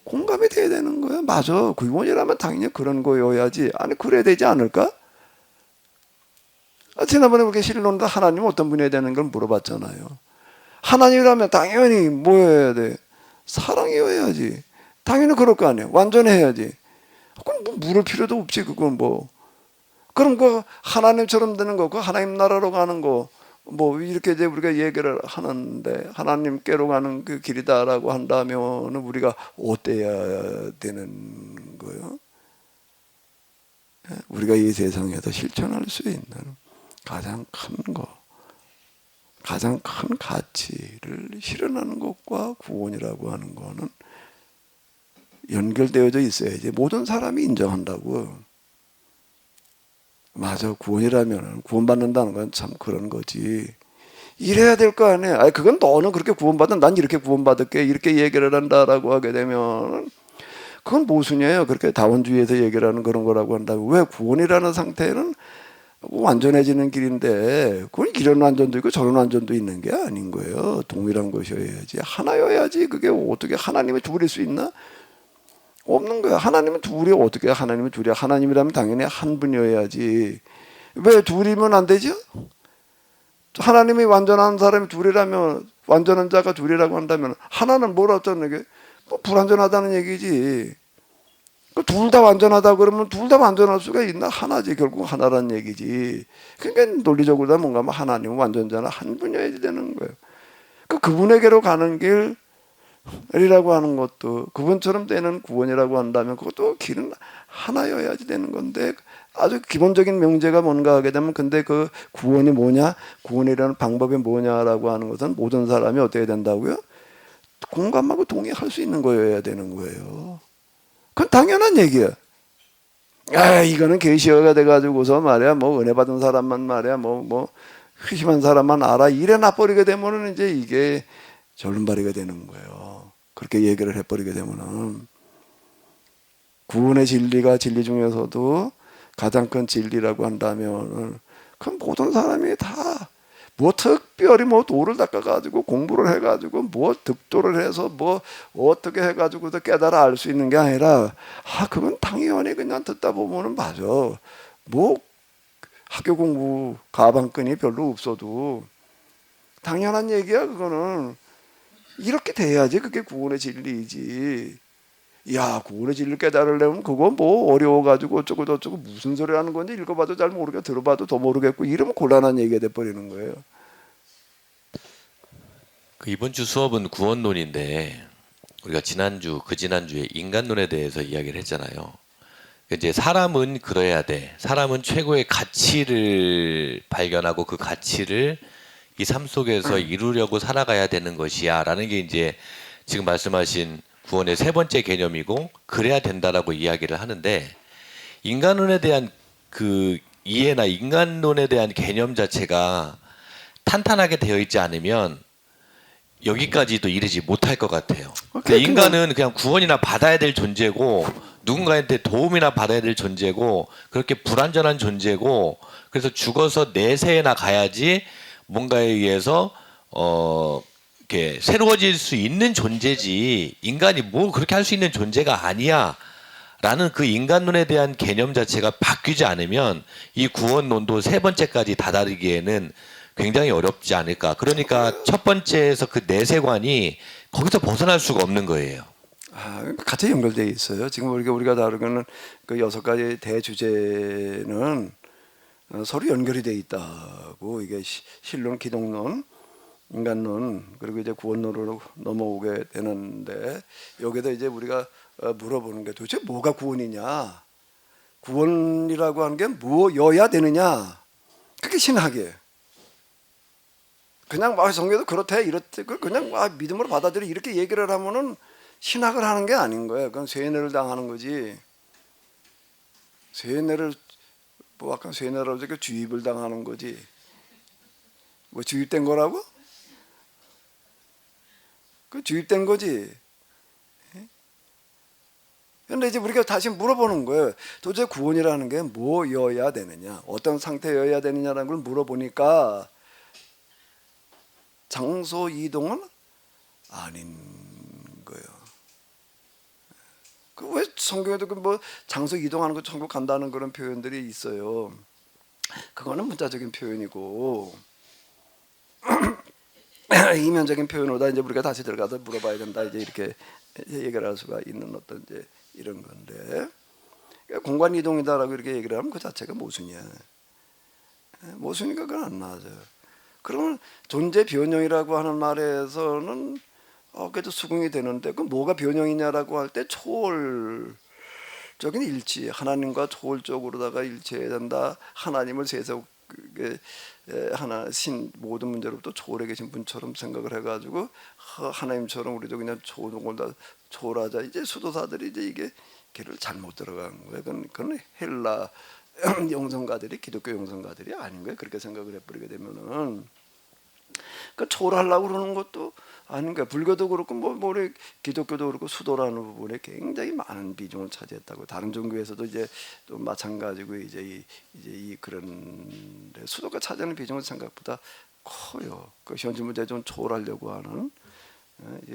공감이 돼야 되는 거예요. 맞아. 구원이라면 당연히 그런 거여야지. 아니, 그래야 되지 않을까? 지난번에 우리 신론도 하나님 어떤 분이어야 되는 걸 물어봤잖아요. 하나님이라면 당연히 뭐 해야 돼? 사랑이어야지. 당연히 그럴 거 아니에요. 완전해야지. 그럼 뭐 물을 필요도 없지. 그건 뭐. 그럼 그 하나님처럼 되는 거, 그 하나님 나라로 가는 거, 뭐 이렇게 이제 우리가 얘기를 하는데, 하나님께로 가는 그 길이다라고 한다면 우리가 어때야 되는 거예요? 우리가 이 세상에서 실천할 수 있는 가장 큰 거, 가장 큰 가치를 실현하는 것과 구원이라고 하는 거는 연결되어져 있어야지 모든 사람이 인정한다고. 맞아, 구원이라면 구원받는다는 건 참 그런 거지. 이래야 될 거 아니야. 아니, 그건 너는 그렇게 구원받은, 난 이렇게 구원받을게, 이렇게 얘기를 한다라고 하게 되면 그건 모순이에요. 그렇게 다원주의에서 얘기를 하는 그런 거라고 한다고. 왜? 구원이라는 상태는 완전해지는 길인데, 그건 이런 완전도 있고 저런 완전도 있는 게 아닌 거예요. 동일한 것이어야지. 하나여야지. 그게 어떻게 하나님이 둘일 수 있나? 없는 거야. 하나님은 둘이 어떻게 하나님은 둘이야? 하나님이라면 당연히 한 분이어야지. 왜 둘이면 안 되죠? 하나님이 완전한 사람이 둘이라면, 완전한 자가 둘이라고 한다면 하나는 뭐라 어쩌는 게? 뭐 불완전하다는 얘기지. 둘 다 완전하다 그러면 둘 다 완전할 수가 있나? 하나지. 결국 하나라는 얘기지. 그러니까 논리적으로 다 뭔가 하나님은 완전자는 한 분이어야 되는 거예요. 그분에게로 가는 길이라고 하는 것도, 그분처럼 되는 구원이라고 한다면 그것도 길은 하나여야지 되는 건데, 아주 기본적인 명제가 뭔가 하게 되면, 근데 그 구원이 뭐냐? 구원이라는 방법이 뭐냐라고 하는 것은 모든 사람이 어떻게 된다고요? 공감하고 동의할 수 있는 거여야 되는 거예요. 그건 당연한 얘기야. 아, 이거는 계시어가 돼가지고서 말이야, 뭐 은혜 받은 사람만 말이야, 뭐 희심한 사람만 알아, 이래 놔버리게 되면은 이제 이게 절름발이가 되는 거예요. 그렇게 얘기를 해버리게 되면은, 구원의 진리가 진리 중에서도 가장 큰 진리라고 한다면은, 그건 모든 사람이 다 뭐 특별히 뭐 도를 닦아가지고 공부를 해가지고 뭐 득도를 해서 뭐 어떻게 해가지고도 깨달아 알 수 있는 게 아니라, 그건 당연히 그냥 듣다 보면은 맞아. 뭐 학교 공부 가방끈이 별로 없어도 당연한 얘기야. 그거는 이렇게 돼야지 그게 구원의 진리이지. 야, 구원의 진리를 깨달으려면 그거 뭐 어려워가지고 어쩌고 저쩌고 무슨 소리 하는 건지 읽어봐도 잘 모르겠고 들어봐도 더 모르겠고 이러면 곤란한 얘기가 돼버리는 거예요. 그 이번 주 수업은 구원론인데, 우리가 지난주, 그 지난주에 인간론에 대해서 이야기를 했잖아요. 이제 사람은 그래야 돼. 사람은 최고의 가치를 발견하고 그 가치를 이 삶 속에서 이루려고 살아가야 되는 것이야 라는 게 이제 지금 말씀하신 구원의 세 번째 개념이고, 그래야 된다라고 이야기를 하는데, 인간론에 대한 그 이해나 인간론에 대한 개념 자체가 탄탄하게 되어 있지 않으면 여기까지도 이르지 못할 것 같아요. 그러니까 인간은 그냥 구원이나 받아야 될 존재고, 누군가한테 도움이나 받아야 될 존재고, 그렇게 불완전한 존재고, 그래서 죽어서 내세에나 가야지 뭔가에 의해서 이렇게 새로워질 수 있는 존재지, 인간이 뭐 그렇게 할 수 있는 존재가 아니야 라는 그 인간론에 대한 개념 자체가 바뀌지 않으면 이 구원론도 세 번째까지 다다르기에는 굉장히 어렵지 않을까. 그러니까 첫 번째에서 그 내세관이 거기서 벗어날 수가 없는 거예요. 같이 연결되어 있어요. 지금 우리가 다루는 그 6가지 대주제는 서로 연결이 되어 있다고. 이게 신론, 기독론, 인간론, 그리고 이제 구원론으로 넘어오게 되는데, 여기다 이제 우리가 물어보는 게 도대체 뭐가 구원이냐, 구원이라고 하는 게 뭐여야 되느냐, 그게 신학이에요. 그냥 성경도 그렇대 이렇대 그냥 믿음으로 받아들여 이렇게 얘기를 하면은 신학을 하는 게 아닌 거예요. 그건 세뇌를 당하는 거지. 세뇌를 뭐 아까 세뇌라고 하니까 주입을 당하는 거지. 뭐 주입된 거라고? 그 주입된 거지. 그런데 이제 우리가 다시 물어보는 거예요. 도대체 구원이라는 게 뭐여야 되느냐, 어떤 상태여야 되느냐라는 걸 물어보니까 장소 이동은 아닌 거예요. 그 왜 성경에도 그 뭐 장소 이동하는 거 천국 간다는 그런 표현들이 있어요. 그거는 문자적인 표현이고 이면적인 표현보다 이제 우리가 다시 들어가서 물어봐야 된다, 이제 이렇게 얘기를 할 수가 있는 어떤 이제 이런 건데, 그러니까 공간 이동이다라고 이렇게 얘기를 하면 그 자체가 모순이야. 모순이니까 그건 안 맞아요. 그러면 존재 변형이라고 하는 말에서는 그래도 수긍이 되는데, 그 뭐가 변형이냐라고 할 때 초월적인 일치, 하나님과 초월적으로다가 일치해야 된다. 하나님을 세상 하나 신 모든 문제로부터 초월해 계신 분처럼 생각을 해가지고 하나님처럼 우리도 그냥 초월하자. 이제 수도사들이 이제 이게 길을 잘못 들어간 거예요. 그건 헬라 영성가들이 기독교 영성가들이 아닌 거예요. 그렇게 생각을 해버리게 되면은 그 초월하려고 그러는 것도 아닌 거예요. 불교도 그렇고 뭐 기독교도 그렇고 수도라는 부분에 굉장히 많은 비중을 차지했다고. 다른 종교에서도 이제 또 마찬가지고 이제 이 그런 수도가 차지하는 비중은 생각보다 커요. 그 현실 문제 좀 초월하려고 하는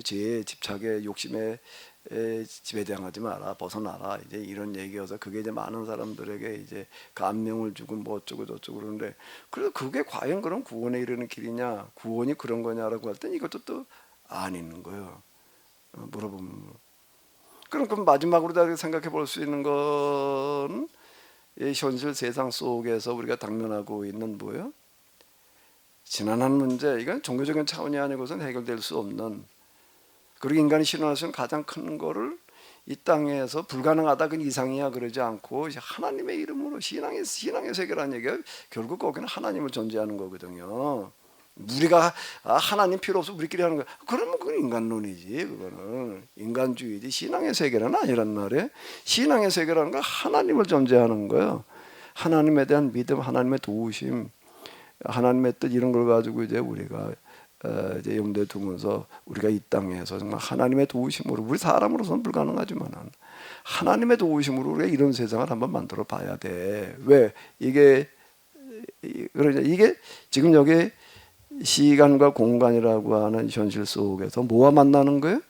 제 집착의 욕심에 지배당하지 마라, 벗어나라, 이제 이런 얘기여서 그게 이제 많은 사람들에게 이제 감명을 주고 뭐 어쩌고 저쩌고 그러는데, 그래서 그게 과연 그런 구원에 이르는 길이냐, 구원이 그런 거냐라고 할 땐 이것도 또 아닌 거예요. 물어보면. 그럼 마지막으로 생각해 볼 수 있는 건 이 현실 세상 속에서 우리가 당면하고 있는 뭐예요? 지난한 문제, 이건 종교적인 차원이 아니고서는 해결될 수 없는, 그리고 인간이 실현할 수 있는 가장 큰 거를 이 땅에서 불가능하다, 그건 이상이야 그러지 않고 하나님의 이름으로 신앙의 세계라는 얘기가 결국 거기는 하나님을 존재하는 거거든요. 우리가 하나님 필요 없어 우리끼리 하는 거야, 그러면 그건 인간론이지. 그거는 인간주의지. 신앙의 세계는 아니란 말이에요. 신앙의 세계라는 건 하나님을 존재하는 거예요. 하나님에 대한 믿음, 하나님의 도우심, 하나님의 뜻, 이런 걸 가지고 이제 우리가 이제 염두에 두면서 우리가 이 땅에서 정말 하나님의 도우심으로, 우리 사람으로서는 불가능하지만 하나님의 도우심으로 우리가 이런 세상을 한번 만들어 봐야 돼. 왜? 이게 지금 여기 시간과 공간이라고 하는 현실 속에서 뭐와 만나는 거예요?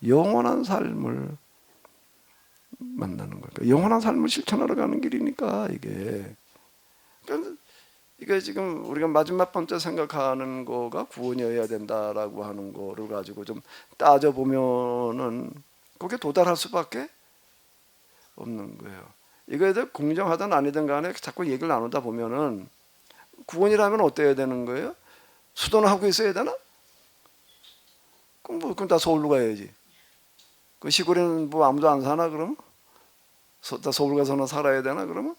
영원한 삶을 만나는 거예요. 영원한 삶을 실천하러 가는 길이니까 이게. 그러니까 이게 지금 우리가 마지막 번째 생각하는 거가 구원이어야 된다라고 하는 거를 가지고 좀 따져보면은 거기에 도달할 수밖에 없는 거예요. 이거에 대해 공정하든 아니든 간에 자꾸 얘기를 나누다 보면은 구원이라면 어때야 되는 거예요? 수도는 하고 있어야 되나? 그럼 다 서울로 가야지. 그 시골에는 뭐 아무도 안 사나 그러면? 다 서울 가서는 살아야 되나 그러면?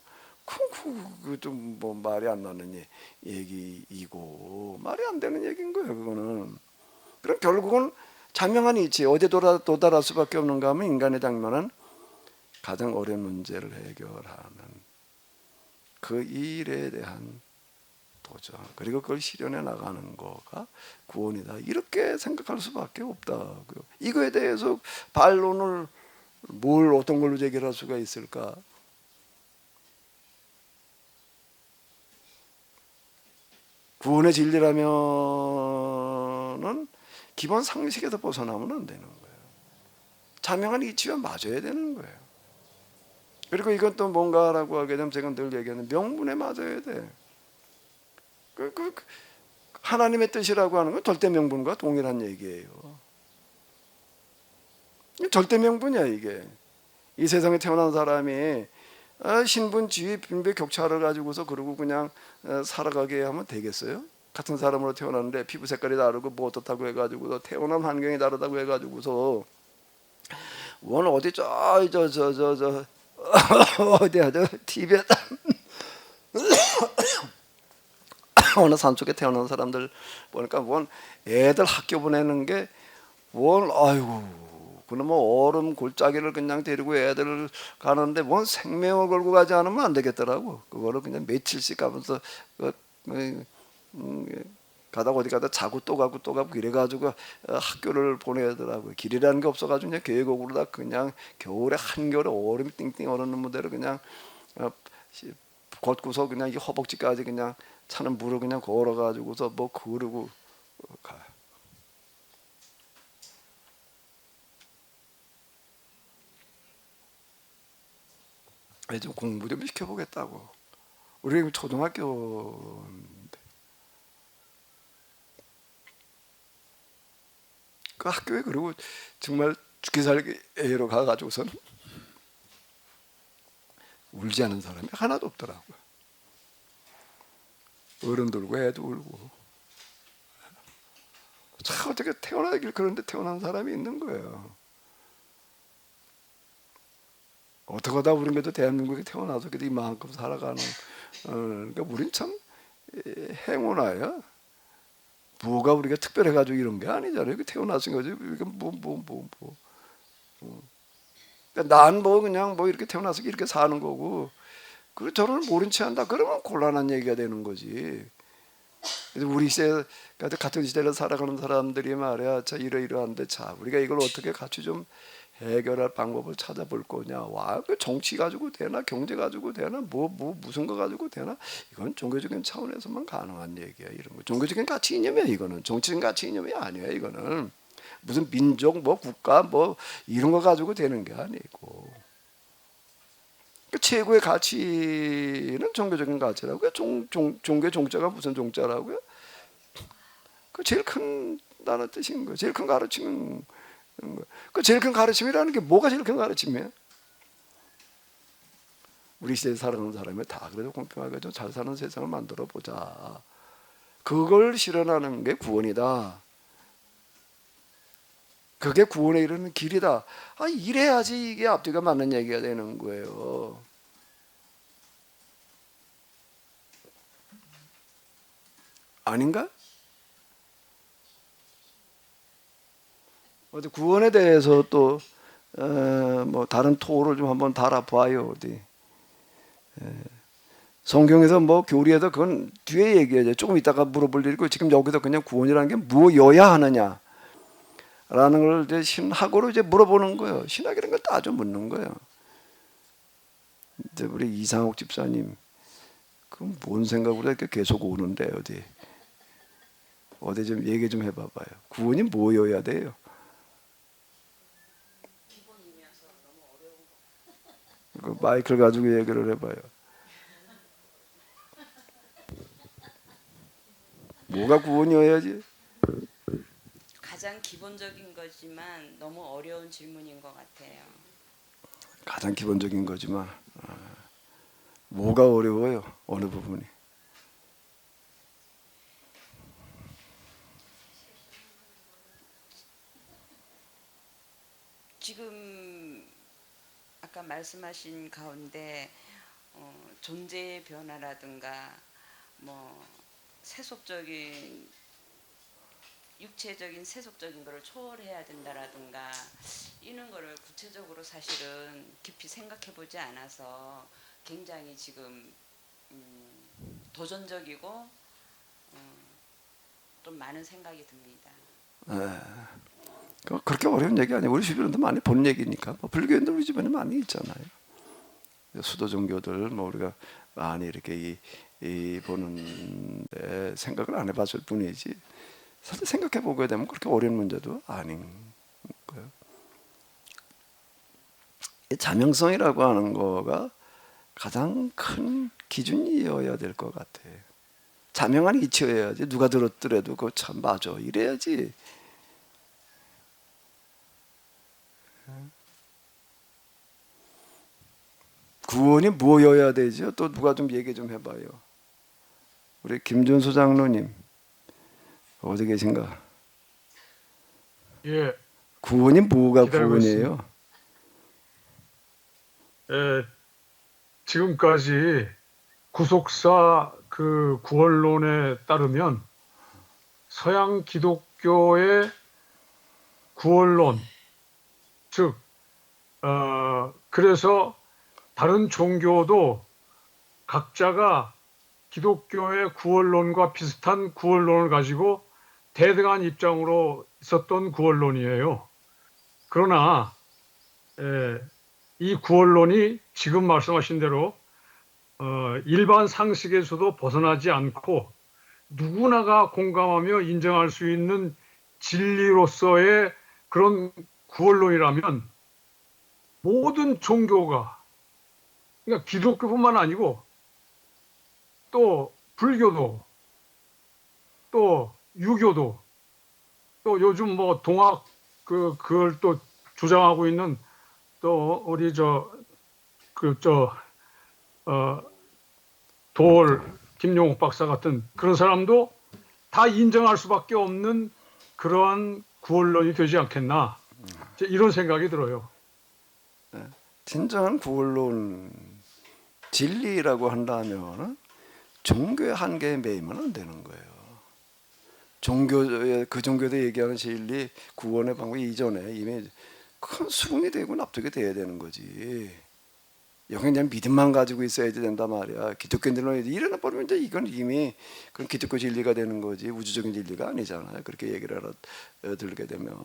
그 좀 뭐 말이 안 나는 얘기이고 말이 안 되는 얘기인 거예요. 그거는. 그럼 결국은 장명한 이치, 어디에 도달할 수밖에 없는가 하면 인간의 장면은 가장 어려운 문제를 해결하는 그 일에 대한 도전, 그리고 그걸 실현해 나가는 거가 구원이다, 이렇게 생각할 수밖에 없다. 이거에 대해서 반론을 어떤 걸로 제기할 수가 있을까? 구원의 진리라면은 기본 상식에서 벗어나면 안 되는 거예요. 자명한 이치와 맞아야 되는 거예요. 그리고 이건 또 뭔가라고 하게 되면 제가 늘 얘기하는 명분에 맞아야 돼. 하나님의 뜻이라고 하는 건 절대 명분과 동일한 얘기예요. 절대 명분이야 이게. 이 세상에 태어난 사람이 신분, 지위, 빈배, 격차를 가지고서 그러고 그냥 살아가게 하면 되겠어요? 같은 사람으로 태어났는데 피부 색깔이 다르고 뭐 어떻다고 해가지고서 태어난 환경이 다르다고 해가지고서 원 어디 저저 어디야 저 TV에 어느 산속에 태어난 사람들 보니까 원 애들 학교 보내는 게 원 아이고 그놈의 얼음 골짜기를 그냥 데리고 애들을 가는데 뭔 생명을 걸고 가지 않으면 안 되겠더라고. 그거를 그냥 며칠씩 가면서 가다가 어디 가다 자고 또 가고 또 가고 이래가지고 학교를 보내더라고요. 길이라는 게 없어가지고 그냥 계곡으로다 그냥 겨울에 한겨울에 얼음이 띵띵 얼는 무대로 그냥 걷고서 그냥 이 허벅지까지 그냥 차는 물을 그냥 걸어가지고서 뭐 그러고 가. 좀 공부 좀 시켜보겠다고. 우리 지금 초등학교인데 그 학교에 그리고 정말 죽기 살기 A로 가가지고서는 울지 않은 사람이 하나도 없더라고요. 어른도 울고 애도 울고. 참 어떻게 태어나길 그런데 태어난 사람이 있는 거예요. 어떻게 하다 우리도 대한민국에 태어나서 그래도 이만큼 살아가는 그러니까 우린 참 행운아야. 뭐가 우리가 특별해가지고 이런 게 아니잖아요. 이렇게 태어나신 거지. 이게 그러니까 난 뭐 그냥 뭐 이렇게 태어나서 이렇게 사는 거고. 그 저를 모른 채 한다. 그러면 곤란한 얘기가 되는 거지. 그래서 우리 시대 같은 시대를 살아가는 사람들이 말이야, 자 이러이러한데 자 우리가 이걸 어떻게 같이 좀 해결할 방법을 찾아볼 거냐. 와, 그 정치 가지고 되나, 경제 가지고 되나, 뭐 무슨 거 가지고 되나? 이건 종교적인 차원에서만 가능한 얘기야. 이런 거 종교적인 가치 이념이야. 이거는 정치적인 가치 이념이 아니야. 이거는 무슨 민족, 뭐 국가, 뭐 이런 거 가지고 되는 게 아니고. 그 최고의 가치는 종교적인 가치라고요. 종교의 종자가 무슨 종자라고요? 그 제일 큰 다는 뜻인 거예요. 제일 큰 가르침은 그 제일 큰 가르침이라는 게 뭐가 제일 큰 가르침이에요? 우리 시대에 살아가는 사람이 다 그래도 공평하게 좀 잘 사는 세상을 만들어 보자. 그걸 실현하는 게 구원이다. 그게 구원에 이르는 길이다. 이래야지 이게 앞뒤가 맞는 얘기가 되는 거예요. 아닌가? 어디 구원에 대해서 또 뭐 다른 토를 좀 한번 달아봐요. 어디 성경에서 뭐 교리에서 그건 뒤에 얘기해야죠. 조금 이따가 물어볼 일이고 지금 여기서 그냥 구원이라는 게 무엇여야 하느냐 라는 걸 이제 신학으로 이제 물어보는 거예요. 신학이라는 걸 따져 묻는 거예요. 이제 우리 이상옥 집사님 그 뭔 생각으로 이렇게 계속 오는데 어디 좀 얘기 좀 해봐봐요. 구원이 뭐여야 돼요? 그 마이크를 가지고 얘기를 해봐요. 뭐가 구원이어야지? 가장 기본적인 거지만 너무 어려운 질문인 것 같아요. 가장 기본적인 거지만 뭐가 어려워요? 어느 부분이? 지금 아까 말씀하신 가운데 존재의 변화라든가 뭐 세속적인 육체적인 세속적인 거를 초월해야 된다라든가 이런 거를 구체적으로 사실은 깊이 생각해 보지 않아서 굉장히 지금 도전적이고 좀 많은 생각이 듭니다. 그렇게 어려운 얘기 아니에요. 우리 주변에도 많이 본 얘기니까. 뭐 불교인들 우리 주변에 많이 있잖아요. 수도 종교들 뭐 우리가 많이 이렇게 보는데 생각을 안 해봤을 뿐이지. 사실 생각해 보게 되면 그렇게 어려운 문제도 아닌 거예요. 자명성이라고 하는 거가 가장 큰 기준이어야 될 것 같아요. 자명한 이치여야지 누가 들었더라도 그거 참 맞아 이래야지. 구원이 뭐여야 되죠? 또 누가 좀 얘기 좀 해봐요. 우리 김준수 장로님 어디 계신가? 예, 구원이 뭐가 기다리고 구원이에요? 예, 지금까지 구속사 그 구원론에 따르면 서양 기독교의 구원론, 즉, 그래서 다른 종교도 각자가 기독교의 구원론과 비슷한 구원론을 가지고 대등한 입장으로 있었던 구원론이에요. 그러나 이 구원론이 지금 말씀하신 대로 일반 상식에서도 벗어나지 않고 누구나가 공감하며 인정할 수 있는 진리로서의 그런 구원론이라면 모든 종교가, 그러니까 기독교뿐만 아니고 또 불교도, 또 유교도, 또 요즘 뭐 동학 그걸 또 주장하고 있는 또 우리 돌 김용옥 박사 같은 그런 사람도 다 인정할 수밖에 없는 그러한 구원론이 되지 않겠나, 이런 생각이 들어요. 진정한 구원론 진리라고 한다면 종교의 한계에 매이면 안 되는 거예요. 종교의 그 종교도 얘기하는 진리 구원의 방법 이전에 이미 큰 수긍이 되고 납득이 돼야 되는 거지. 여기 그냥 믿음만 가지고 있어야 된단 말이야. 기독교인들은 일어나 버리면 이제 이건 이미 그런 기독교 진리가 되는 거지 우주적인 진리가 아니잖아요. 그렇게 얘기를 들게 되면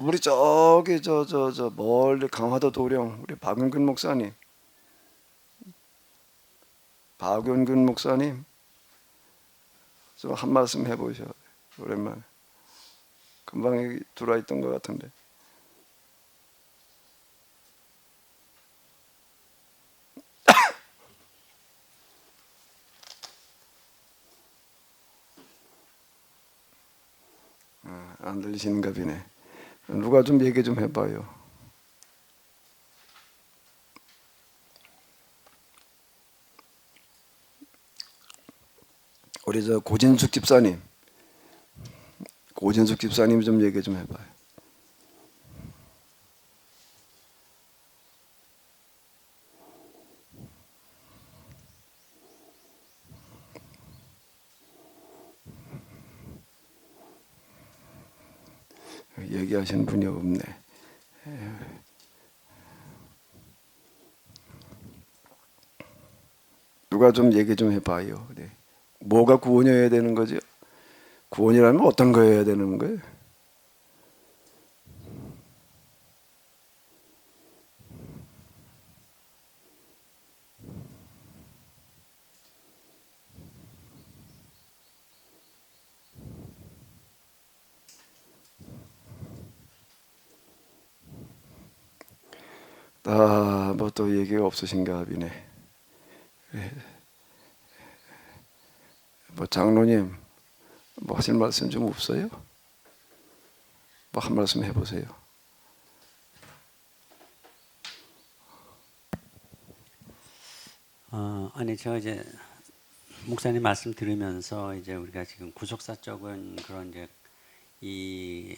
우리 저기 저 멀리 강화도 도령 우리 박윤근 목사님 좀 한 말씀 해보셔. 오랜만에 금방 여기 들어와 있던 것 같은데. 안 들리시는가 보네. 누가 좀 얘기 좀 해봐요. 우리 저 고진숙 집사님 좀 얘기 좀 해봐요. 얘기하시는 분이 없네. 누가 좀 얘기 좀 해봐요. 네. 뭐가 구원이어야 되는 거죠? 구원이라면 어떤 거여야 되는 거예요? 뭐 또 얘기가 없으신가 보네. 뭐 장로님 뭐 하실 말씀 좀 없어요? 뭐 한 말씀 해보세요. 아니 제가 이제 목사님 말씀 들으면서 이제 우리가 지금 구속사 쪽은 그런 이제 이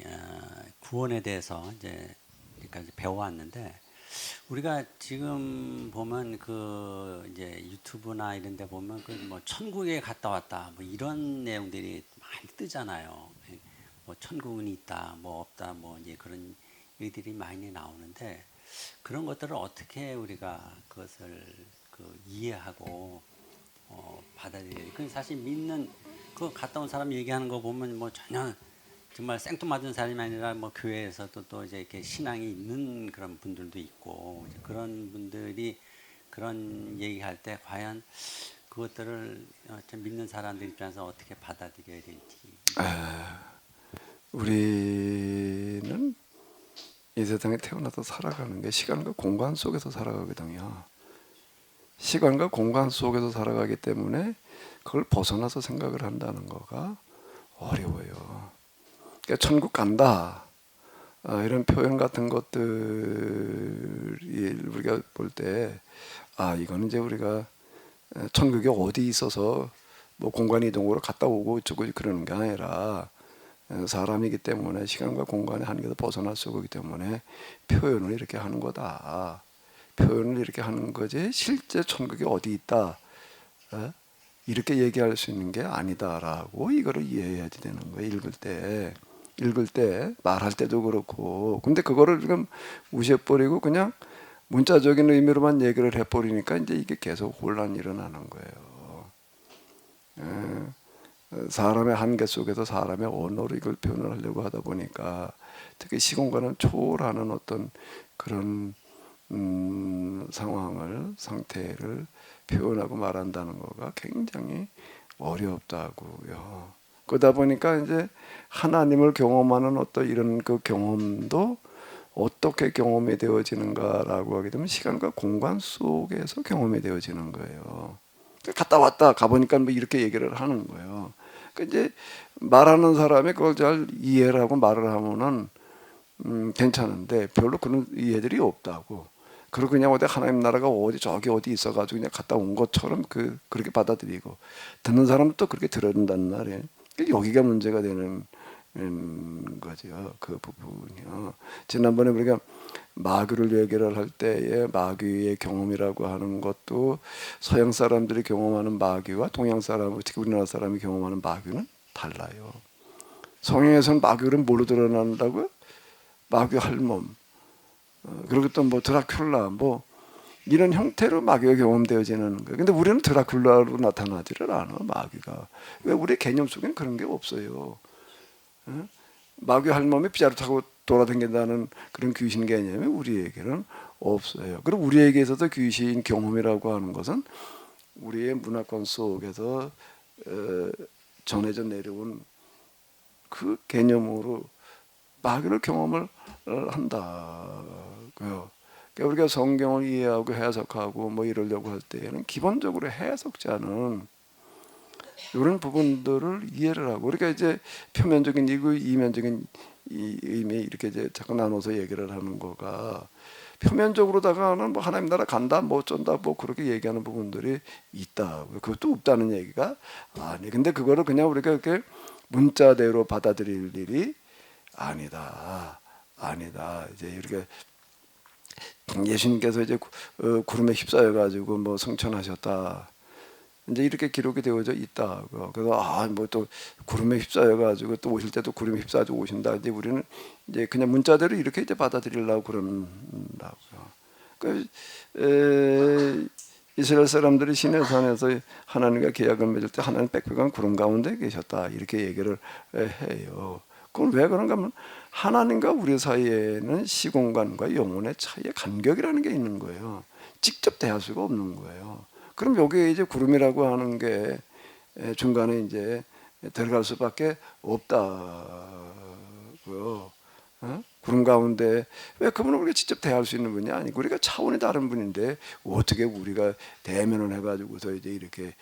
구원에 대해서 이제 배워왔는데 우리가 지금 보면 그 이제 유튜브나 이런 데 보면 그 뭐 천국에 갔다 왔다 뭐 이런 내용들이 많이 뜨잖아요. 뭐 천국은 있다 뭐 없다 뭐 이제 그런 얘기들이 많이 나오는데 그런 것들을 어떻게 우리가 그것을 이해하고 받아들여요. 그 사실 믿는 그 갔다 온 사람 얘기하는 거 보면 뭐 전혀 정말 생뚱맞은 사람이 아니라 뭐 교회에서도 또 이제 이렇게 신앙이 있는 그런 분들도 있고 그런 분들이 그런 얘기할 때 과연 그것들을 믿는 사람들 입장에서 어떻게 받아들여야 될지. 우리는 이 세상에 태어나서 살아가는 게 시간과 공간 속에서 살아가거든요. 시간과 공간 속에서 살아가기 때문에 그걸 벗어나서 생각을 한다는 거가 어려워요. 그러니까 천국 간다 이런 표현 같은 것들이 우리가 볼 때 이거는 이제 우리가 천국이 어디 있어서 뭐 공간 이동으로 갔다 오고 어쩌고 그러는 게 아니라 사람이기 때문에 시간과 공간의 한계에서 벗어날 수 없기 때문에 표현을 이렇게 하는 거다. 표현을 이렇게 하는 거지 실제 천국이 어디 있다 이렇게 얘기할 수 있는 게 아니다라고 이거를 이해해야 되는 거예요. 읽을 때 말할 때도 그렇고. 근데 그거를 지금 무시해버리고 그냥 문자적인 의미로만 얘기를 해버리니까 이제 이게 계속 혼란이 일어나는 거예요. 사람의 한계 속에서 사람의 언어로 이걸 표현을 하려고 하다 보니까 특히 시공간을 초월하는 어떤 그런 상태를 표현하고 말한다는 거가 굉장히 어렵다고요. 그러다 보니까 이제 하나님을 경험하는 어떤 이런 그 경험도 어떻게 경험이 되어지는가라고 하게 되면 시간과 공간 속에서 경험이 되어지는 거예요. 갔다 왔다 가보니까 뭐 이렇게 얘기를 하는 거예요. 그러니까 이제 말하는 사람이 그걸 잘 이해를 하고 말을 하면은 괜찮은데 별로 그런 이해들이 없다고. 그리고 그냥 어디 하나님 나라가 저기 어디 있어가지고 그냥 갔다 온 것처럼 그렇게 받아들이고 듣는 사람은 또 그렇게 들은단 말이에요. 여기가 문제가 되는 거죠. 그 부분이요. 지난번에 우리가 마귀를 얘기를 할 때에 마귀의 경험이라고 하는 것도 서양 사람들이 경험하는 마귀와 동양 사람, 특히 우리나라 사람이 경험하는 마귀는 달라요. 성경에서는 마귀를 뭘로 드러난다고요? 마귀 할멈, 그리고 또 뭐 드라큘라, 뭐 이런 형태로 마귀가 경험되어지는 거예요. 근데 우리는 드라큘라로 나타나지를 않아, 마귀가. 왜 우리 개념 속에는 그런 게 없어요. 마귀 할멈이 빗자루 타고 돌아다닌다는 그런 귀신 개념이 우리에게는 없어요. 그리고 우리에게서도 귀신 경험이라고 하는 것은 우리의 문화권 속에서 전해져 내려온 그 개념으로 마귀를 경험을 한다고요. 그러니까 우리가 성경을 이해하고 해석하고 뭐 이러려고 할 때에는 기본적으로 해석자는 이런 부분들을 이해를 하고, 그러니까 이제 표면적인 이고 이면적인 이 의미 이렇게 이제 자꾸 나눠서 얘기를 하는 거가, 표면적으로다가는 뭐 하나님 나라 간다, 뭐 어쩐다, 뭐 그렇게 얘기하는 부분들이 있다. 그것도 없다는 얘기가 아니. 근데 그거를 그냥 우리가 이렇게 문자대로 받아들일 일이 아니다. 이제 이렇게 예수님께서 이제 구름에 휩싸여 가지고 뭐 승천하셨다. 이제 이렇게 기록이 되어져 있다고. 그래서 뭐 또 구름에 휩싸여 가지고 또 오실 때도 구름에 휩싸여 오신다. 이제 우리는 이제 그냥 문자대로 이렇게 이제 받아들이려고 그런다고요. 이스라엘 사람들이 시내산에서 하나님과 계약을 맺을 때 하나님 백백한 구름 가운데 계셨다. 이렇게 얘기를 해요. 그건 왜 그런가 하면 하나님과 우리 사이에는 시공간과 영혼의 차이의 간격이라는 게 있는 거예요. 직접 대할 수가 없는 거예요. 그럼 여기에 이제 구름이라고 하는 게 중간에 이제 들어갈 수밖에 없다고요. 구름 가운데 왜 그분은 우리가 직접 대할 수 있는 분이 아니고 우리가 차원이 다른 분인데 어떻게 우리가 대면을 해가지고서 이제 이렇게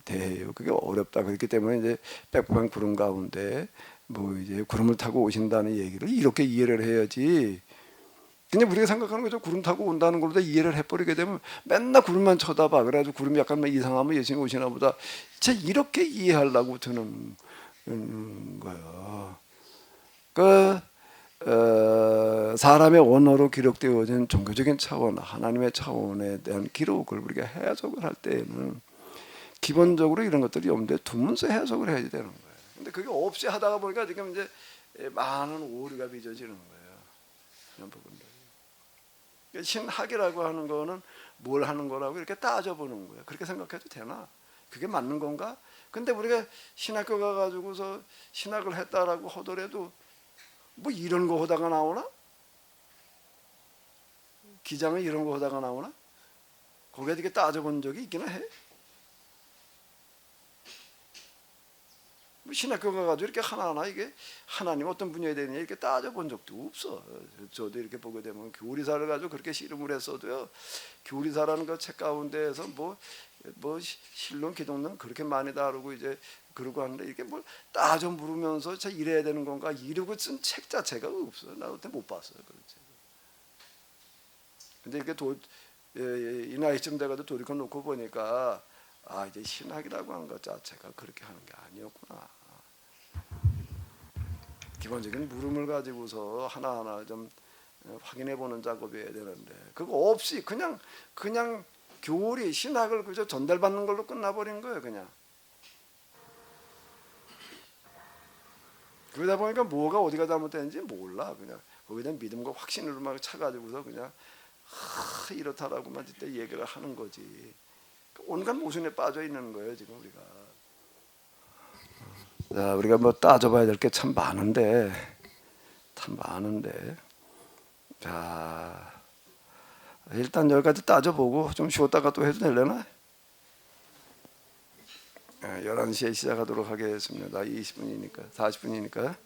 대해요. 그게 어렵다. 그렇기 때문에 이제 백백한 구름 가운데 뭐 이제 구름을 타고 오신다는 얘기를 이렇게 이해를 해야지. 그냥 우리가 생각하는 거죠. 구름 타고 온다는 걸로 다 이해를 해버리게 되면 맨날 구름만 쳐다봐. 그래가지고 구름이 약간 이상하면 예수님 오시나 보다. 진짜 이렇게 이해하려고 드는 거예요. 사람의 언어로 기록되어진 종교적인 차원, 하나님의 차원에 대한 기록을 우리가 해석을 할 때에는 기본적으로 이런 것들이 염두에 두면서 해석을 해야 되는 거예요. 근데 그게 없이 하다가 보니까 지금 이제 많은 오류가 빚어지는 거예요. 이런 부분들. 신학이라고 하는 거는 뭘 하는 거라고 이렇게 따져보는 거예요. 그렇게 생각해도 되나? 그게 맞는 건가? 근데 우리가 신학교 가가지고서 신학을 했다라고 하더라도 뭐 이런 거 하다가 나오나? 기장은 이런 거 하다가 나오나? 거기에 이렇게 따져본 적이 있기는 해? 신학교 가가지고 이렇게 하나하나 이게 하나님 어떤 분야에 대해 이렇게 따져본 적도 없어. 저도 이렇게 보게 되면 교리사를 가지고 그렇게 씨름을 했어도요. 교리사라는 그 책 가운데에서 뭐 뭐 신론 기독론 그렇게 많이 다루고 이제 그러고 하는데 이게 뭘 따져 물으면서 저 이래야 되는 건가 이러고 쓴 책 자체가 없어. 나 그때 못 봤어요. 그렇지. 근데 이게 이 나이쯤 돼가도 돌이켜 놓고 보니까 아 이제 신학이라고 하는 것 자체가 그렇게 하는 게 아니었구나. 기본적인 물음을 가지고서 하나하나 좀 확인해 보는 작업이 해야 되는데 그거 없이 그냥 교리 신학을 그저 전달받는 걸로 끝나버린 거예요. 그냥 그러다 보니까 뭐가 어디가 잘못됐는지 몰라. 그냥 거기다 믿음과 확신으로 막 차가지고서 그냥 이렇다라고만 그때 얘기를 하는 거지. 온갖 모순에 빠져 있는 거예요 지금 우리가. 자, 우리가 뭐 따져봐야 될 게 참 많은데, 자 일단 여기까지 따져보고 좀 쉬었다가 또 해도 되려나? 11시에 시작하도록 하겠습니다. 20분이니까 40분이니까.